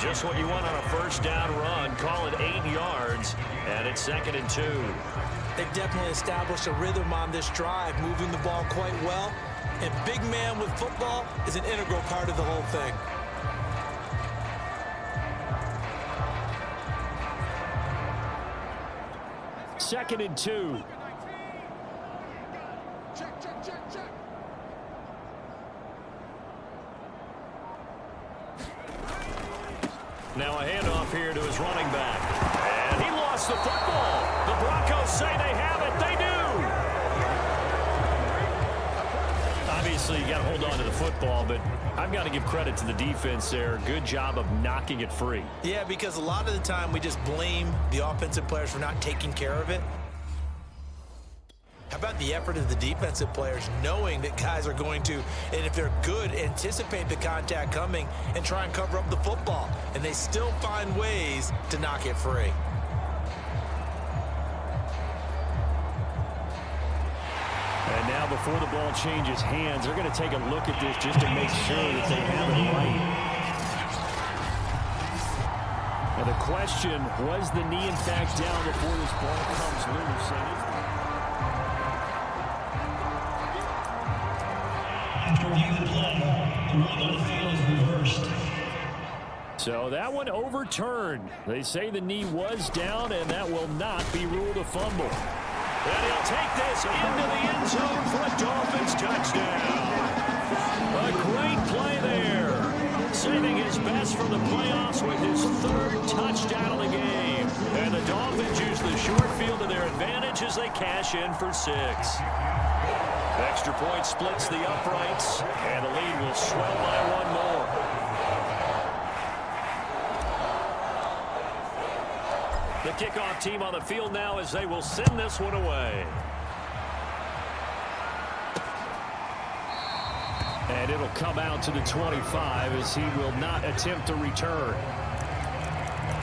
Just what you want on a first down run. Call it 8 yards, and it's 2nd and 2. They've definitely established a rhythm on this drive, moving the ball quite well. And big man with football is an integral part of the whole thing. Second and 2. Now a handoff here to his running back. And he lost the football. The Broncos say they have it. They do. Obviously, you got to hold on to the football, but I've got to give credit to the defense there. Good job of knocking it free. Yeah, because a lot of the time we just blame the offensive players for not taking care of it. How about the effort of the defensive players knowing that guys are going to, and if they're good, anticipate the contact coming and try and cover up the football. And they still find ways to knock it free. And now before the ball changes hands, they're going to take a look at this just to make sure that they have it right. And the question, was the knee in fact down before this ball comes loose? After review the play, the rule on the field is reversed. So that one overturned. They say the knee was down, and that will not be ruled a fumble. And he'll take this into the end zone for a Dolphins touchdown. A great play there. Saving his best for the playoffs with his 3rd touchdown of the game. And the Dolphins use the short field to their advantage as they cash in for 6. Extra point splits the uprights, and the lead will swell by 1 more. The kickoff team on the field now as they will send this one away. And it'll come out to the 25 as he will not attempt to return.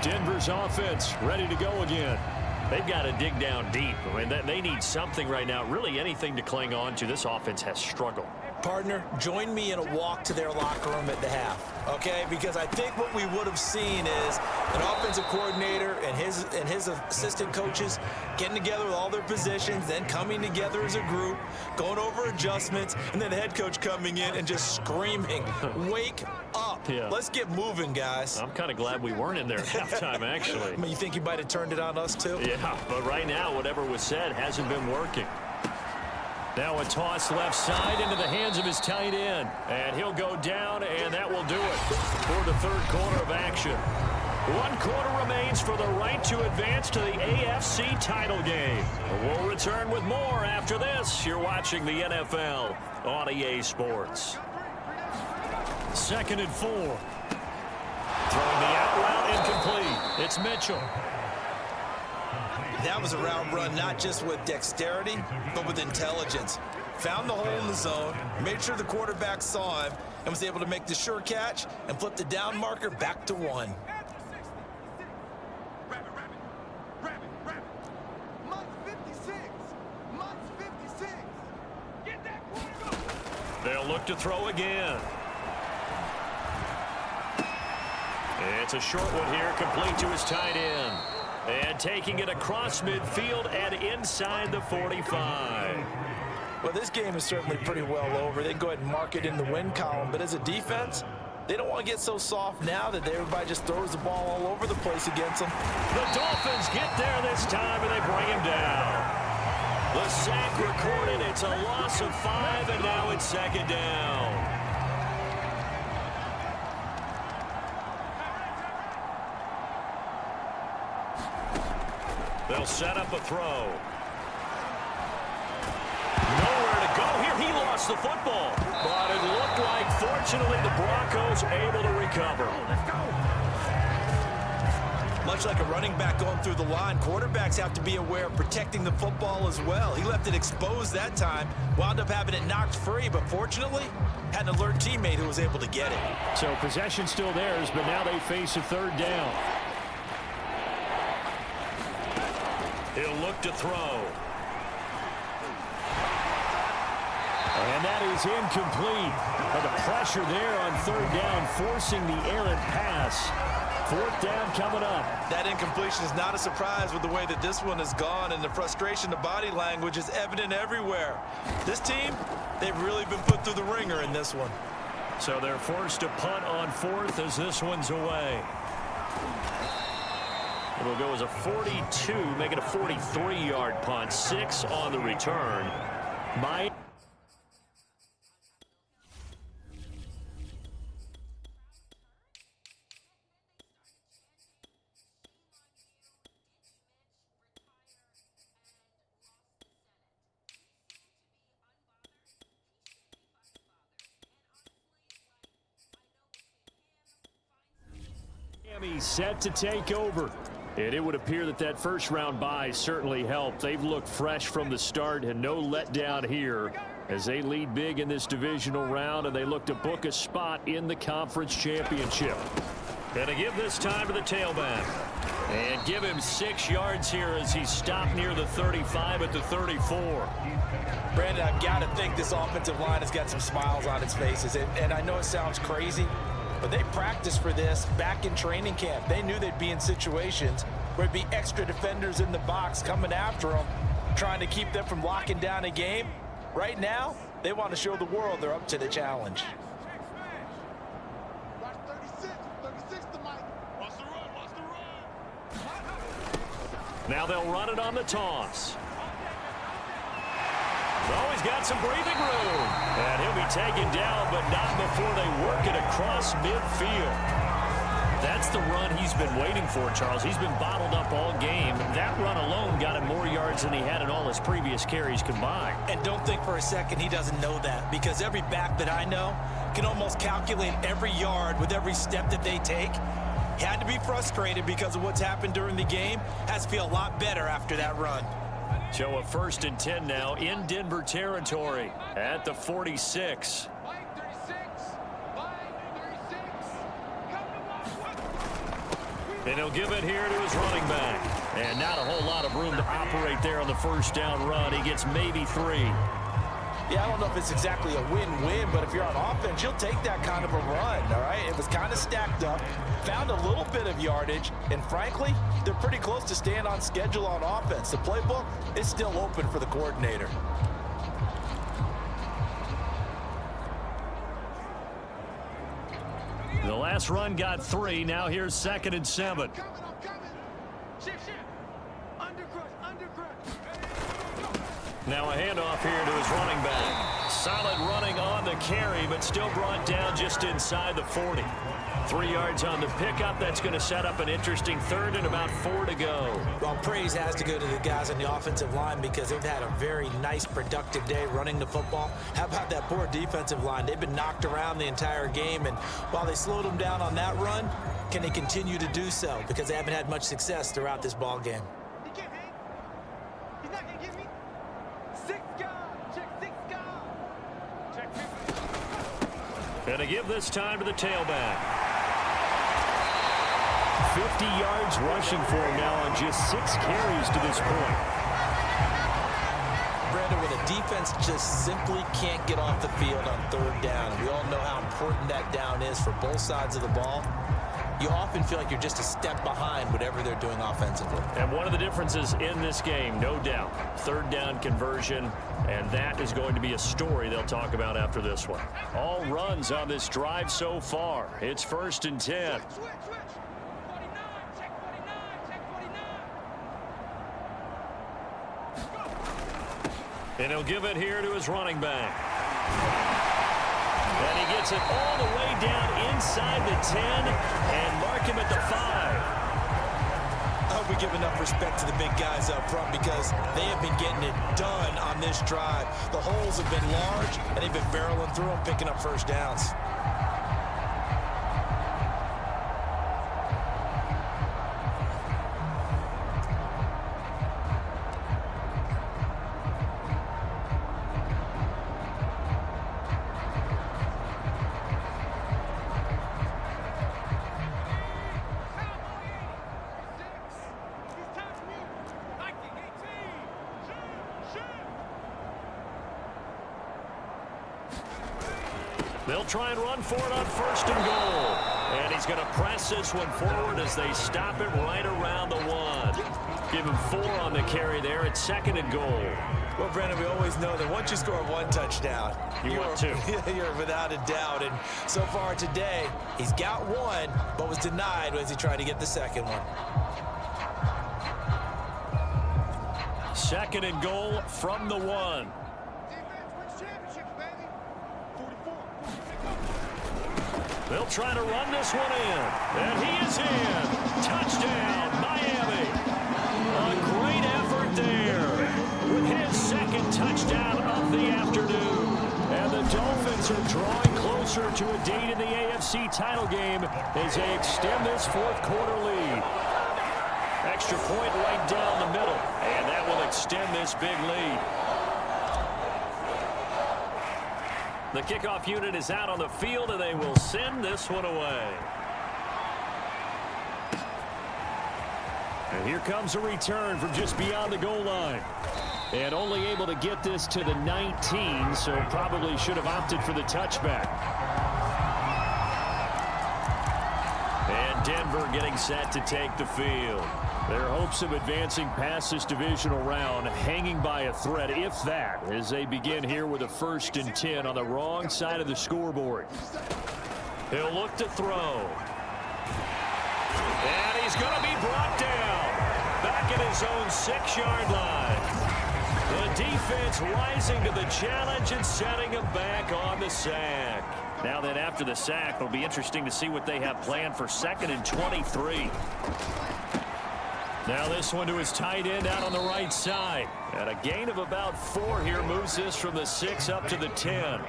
Denver's offense ready to go again. They've got to dig down deep. I mean, they need something right now, really anything to cling on to. This offense has struggled. Partner, join me in a walk to their locker room at the half, okay? Because I think what we would have seen is an offensive coordinator and his assistant coaches getting together with all their positions, then coming together as a group, going over adjustments, and then the head coach coming in and just screaming, wake up. Yeah. Let's get moving, guys. I'm kind of glad we weren't in there at halftime, actually. I mean, you think he might have turned it on us, too? Yeah, but right now, whatever was said hasn't been working. Now a toss left side into the hands of his tight end. And he'll go down, and that will do it for the 3rd quarter of action. 1 quarter remains for the right to advance to the AFC title game. We'll return with more after this. You're watching the NFL on EA Sports. 2nd and 4. Throwing the out route incomplete. It's Mitchell. That was a route run not just with dexterity, but with intelligence. Found the hole in the zone, made sure the quarterback saw him, and was able to make the sure catch and flip the down marker back to 1. They'll look to throw again. It's a short one here, complete to his tight end. And taking it across midfield and inside the 45. Well, this game is certainly pretty well over. They can go ahead and mark it in the win column. But as a defense, they don't want to get so soft now that everybody just throws the ball all over the place against them. The Dolphins get there this time, and they bring him down. The sack recorded. It's a loss of 5, and now it's second down. They'll set up a throw. Nowhere to go here. He lost the football. But it looked like, fortunately, the Broncos able to recover. Much like a running back going through the line, quarterbacks have to be aware of protecting the football as well. He left it exposed that time, wound up having it knocked free, but fortunately, had an alert teammate who was able to get it. So possession still theirs, but now they face a third down. He'll look to throw. And that is incomplete. But the pressure there on third down, forcing the errant pass. Fourth down coming up. That incompletion is not a surprise with the way that this one has gone, and the frustration, the body language is evident everywhere. This team, they've really been put through the ringer in this one. So they're forced to punt on fourth as this one's away. It'll go as a 42, make it a 43-yard punt. 6 on the return. Miami set to take over. And it would appear that that first-round bye certainly helped. They've looked fresh from the start and no letdown here as they lead big in this divisional round, and they look to book a spot in the conference championship. And to give this time to the tailback. And give him 6 yards here as he's stopped near the 35 at the 34. Brandon, I've got to think this offensive line has got some smiles on its faces. And I know it sounds crazy, but they practiced for this back in training camp. They knew they'd be in situations where there'd be extra defenders in the box coming after them, trying to keep them from locking down a game. Right now, they want to show the world they're up to the challenge. Watch 36 to Mike. Watch the run. Now they'll run it on the toss. Oh, he's got some breathing room. And he'll be taken down, but not before they work it across midfield. That's the run he's been waiting for, Charles. He's been bottled up all game. That run alone got him more yards than he had in all his previous carries combined. And don't think for a second he doesn't know that, because every back that I know can almost calculate every yard with every step that they take. He had to be frustrated because of what's happened during the game. Has to feel a lot better after that run. So a 1st and 10 now in Denver territory at the 46. And he'll give it here to his running back. And not a whole lot of room to operate there on the first down run. He gets maybe 3. Yeah, I don't know if it's exactly a win-win, but if you're on offense, you'll take that kind of a run, all right? It was kind of stacked up, found a little bit of yardage, and frankly, they're pretty close to staying on schedule on offense. The playbook is still open for the coordinator. The last run got 3. Now here's 2nd and 7. Now a handoff here to his running back. Solid running on the carry, but still brought down just inside the 40. 3 yards on the pickup. That's going to set up an interesting 3rd and about 4 to go. Well, praise has to go to the guys on the offensive line because they've had a very nice, productive day running the football. How about that poor defensive line? They've been knocked around the entire game, and while they slowed them down on that run, can they continue to do so? Because they haven't had much success throughout this ball game. He can't hang. He's not going to get me. 6 guard. Check 6 guard. Check 50. And to give this time to the tailback. 50 yards rushing for him now on just 6 carries to this point. Brandon, with a defense just simply can't get off the field on third down. And we all know how important that down is for both sides of the ball. You often feel like you're just a step behind whatever they're doing offensively. And one of the differences in this game, no doubt, third down conversion, and that is going to be a story they'll talk about after this one. All runs on this drive so far. It's 1st and 10. Switch. 49, check 49, check 49. And he'll give it here to his running back. And he gets it all the way down inside the 10 and mark him at the 5. I hope we give enough respect to the big guys up front because they have been getting it done on this drive. The holes have been large, and they've been barreling through them, picking up first downs. They'll try and run for it on 1st and goal. And he's going to press this one forward as they stop it right around the 1. Give him 4 on the carry there at 2nd and goal. Well, Brandon, we always know that once you score 1 touchdown, you want 2. You're without a doubt. And so far today, he's got 1, but was denied as he tried to get the 2nd one. 2nd and goal from the 1. Defense wins championships, baby. 44. They'll try to run this one in. And he is in. Touchdown, Miami. A great effort there with his 2nd touchdown of the afternoon. And the Dolphins are drawing closer to a date in the AFC title game as they extend this 4th quarter lead. Extra point right down the middle. And that will extend this big lead. The kickoff unit is out on the field, and they will send this one away. And here comes a return from just beyond the goal line. And only able to get this to the 19, so probably should have opted for the touchback. And Denver getting set to take the field. Their hopes of advancing past this divisional round hanging by a thread, if that, as they begin here with a 1st and 10 on the wrong side of the scoreboard. He'll look to throw. And he's going to be brought down. Back at his own 6-yard line. The defense rising to the challenge and setting him back on the sack. Now then, after the sack, it'll be interesting to see what they have planned for 2nd and 23. Now this one to his tight end out on the right side. And a gain of about 4 here moves this from the 6 up to the 10.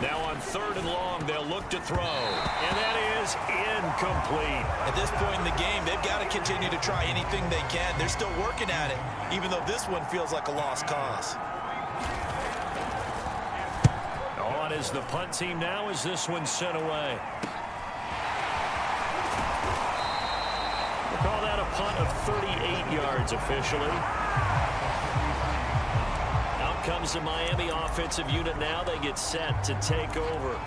Now on 3rd and long, they'll look to throw. And that is incomplete. At this point in the game, they've got to continue to try anything they can. They're still working at it, even though this one feels like a lost cause. On is the punt team now as this one's sent away. We'll call that a punt of 38 yards officially. Out comes the Miami offensive unit now. They get set to take over.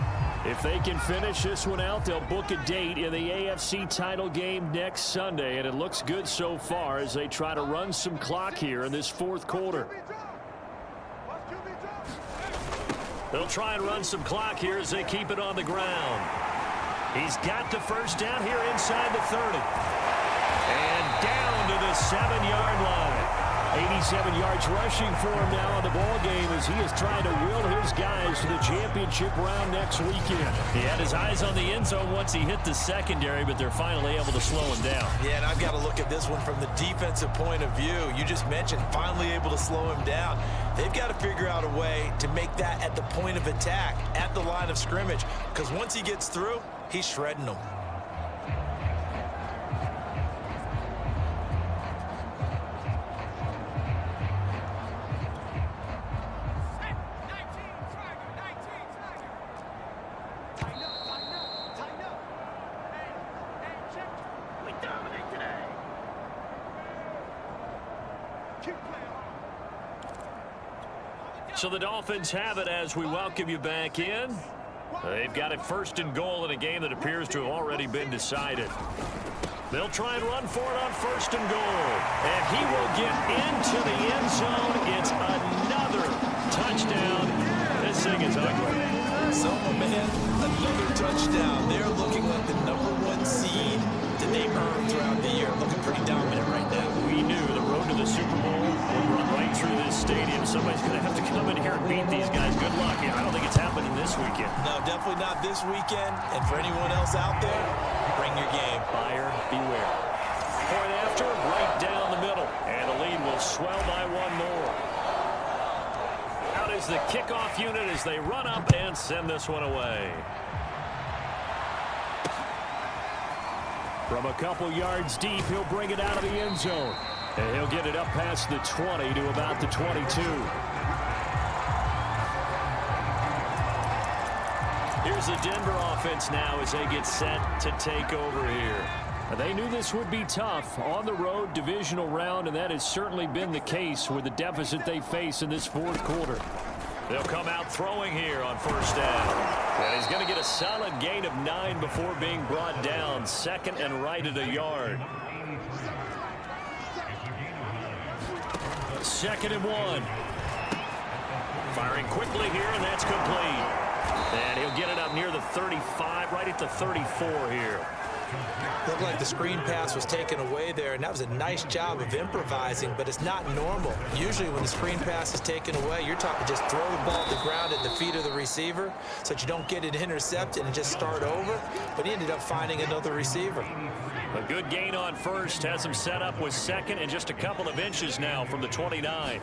If they can finish this one out, they'll book a date in the AFC title game next Sunday, and it looks good so far as they try to run some clock here in this 4th quarter. They'll try and run some clock here as they keep it on the ground. He's got the 1st down here inside the 30. And down to the 7-yard line. 87 yards rushing for him now on the ball game as he is trying to will his guys to the championship round next weekend. He had his eyes on the end zone once he hit the secondary, but they're finally able to slow him down. Yeah, and I've got to look at this one from the defensive point of view. You just mentioned finally able to slow him down. They've got to figure out a way to make that at the point of attack, at the line of scrimmage, because once he gets through, he's shredding them. So the Dolphins have it as we welcome you back in. They've got it 1st and goal in a game that appears to have already been decided. They'll try and run for it on 1st and goal. And he will get into the end zone. It's another touchdown. This thing is ugly. So, man, another touchdown. They're looking like the #1 seed that they earned throughout the year. Looking pretty dominant right now. We knew the road to the Super Bowl would run right through this stadium. Somebody's going to have to come in here and beat these guys. Good luck. I don't think it's happening this weekend. No, definitely not this weekend. And for anyone else out there, bring your game. Buyer beware. Point after, right down the middle. And the lead will swell by 1 more. Out is the kickoff unit as they run up and send this one away. From a couple yards deep, he'll bring it out of the end zone. And he'll get it up past the 20 to about the 22. Here's the Denver offense now as they get set to take over here. They knew this would be tough on the road, divisional round, and that has certainly been the case with the deficit they face in this 4th quarter. They'll come out throwing here on 1st down. And he's going to get a solid gain of 9 before being brought down. 2nd and right at a yard. 2nd and 1. Firing quickly here, and that's complete. And he'll get it up near the 35, right at the 34 here. Looked like the screen pass was taken away there, and that was a nice job of improvising, but it's not normal. Usually when the screen pass is taken away, you're talking just throw the ball at the ground at the feet of the receiver so that you don't get it intercepted and just start over, but he ended up finding another receiver. A good gain on 1st, has him set up with 2nd and just a couple of inches now from the 29.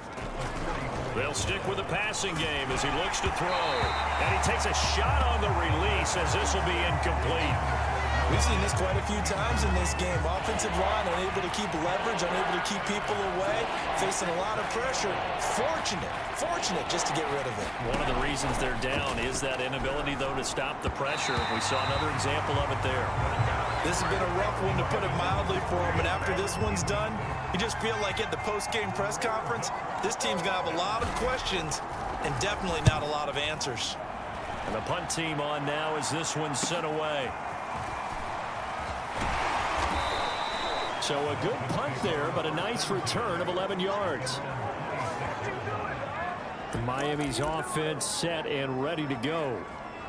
They'll stick with the passing game as he looks to throw. And he takes a shot on the release as this will be incomplete. We've seen this quite a few times in this game. Offensive line unable to keep leverage, unable to keep people away, facing a lot of pressure. Fortunate just to get rid of it. One of the reasons they're down is that inability, though, to stop the pressure. We saw another example of it there. This has been a rough one, to put it mildly, for him. And after this one's done, you just feel like at the post-game press conference, this team's going to have a lot of questions and definitely not a lot of answers. And the punt team on now as this one's sent away. So a good punt there, but a nice return of 11 yards. Miami's offense set and ready to go.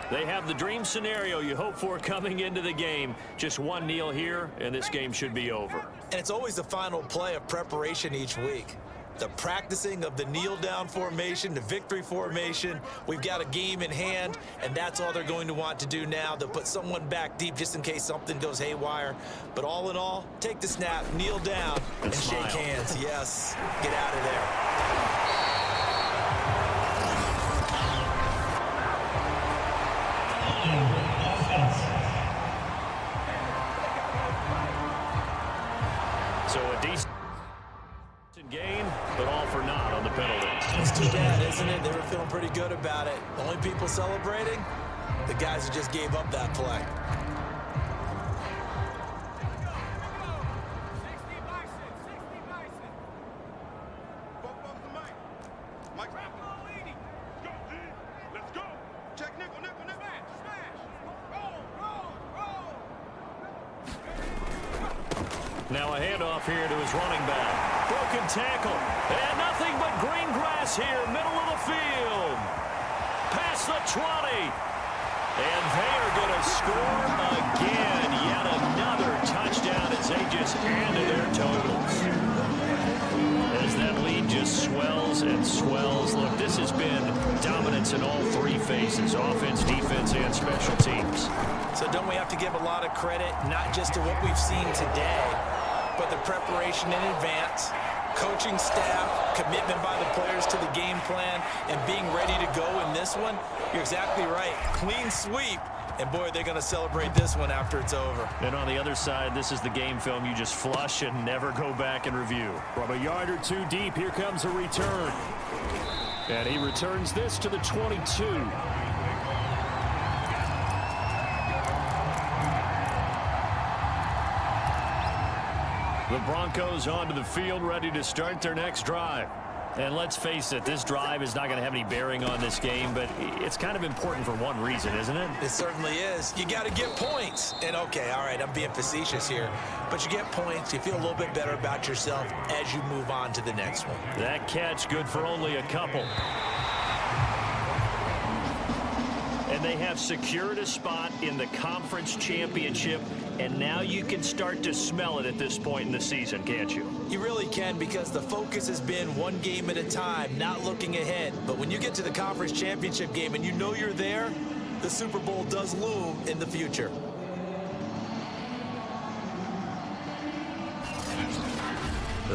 They have the dream scenario you hope for coming into the game. Just one kneel here, and this game should be over. And it's always the final play of preparation each week. The practicing of the kneel-down formation, the victory formation. We've got a game in hand, and that's all they're going to want to do now. They'll put someone back deep just in case something goes haywire. But all in all, take the snap, kneel down, and shake hands. Yes, get out of there. So a decent gain, but all for naught on the penalty. It's too bad, isn't it? They were feeling pretty good about it. The only people celebrating, the guys who just gave up that play. Now a handoff here to his running back. Broken tackle. And nothing but green grass here, middle of the field. Past the 20. And they are going to score again. Yet another touchdown as they just added their totals. As that lead just swells and swells. Look, this has been dominance in all 3 phases. Offense, defense, and special teams. So don't we have to give a lot of credit, not just to what we've seen today, but the preparation in advance, coaching staff, commitment by the players to the game plan, and being ready to go in this one? You're exactly right. Clean sweep. And, boy, they're going to celebrate this one after it's over. And on the other side, this is the game film you just flush and never go back and review. From a yard or 2 deep, here comes a return. And he returns this to the 22. The Broncos onto the field, ready to start their next drive. And let's face it, this drive is not going to have any bearing on this game, but it's kind of important for one reason, isn't it? It certainly is. You got to get points. And, okay, all right, I'm being facetious here. But you get points, you feel a little bit better about yourself as you move on to the next one. That catch good for only a couple. And they have secured a spot in the conference championship, and now you can start to smell it at this point in the season, can't you? You really can, because the focus has been one game at a time, not looking ahead. But when you get to the conference championship game and you know you're there, the Super Bowl does loom in the future.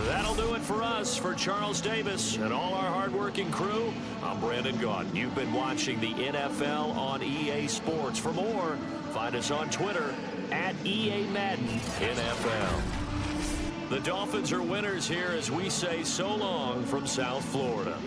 That'll do it for us. For Charles Davis and all our hardworking crew, I'm Brandon Gaudin. You've been watching the NFL on EA Sports. For more, find us on Twitter at EA Madden NFL. The Dolphins are winners here as we say so long from South Florida.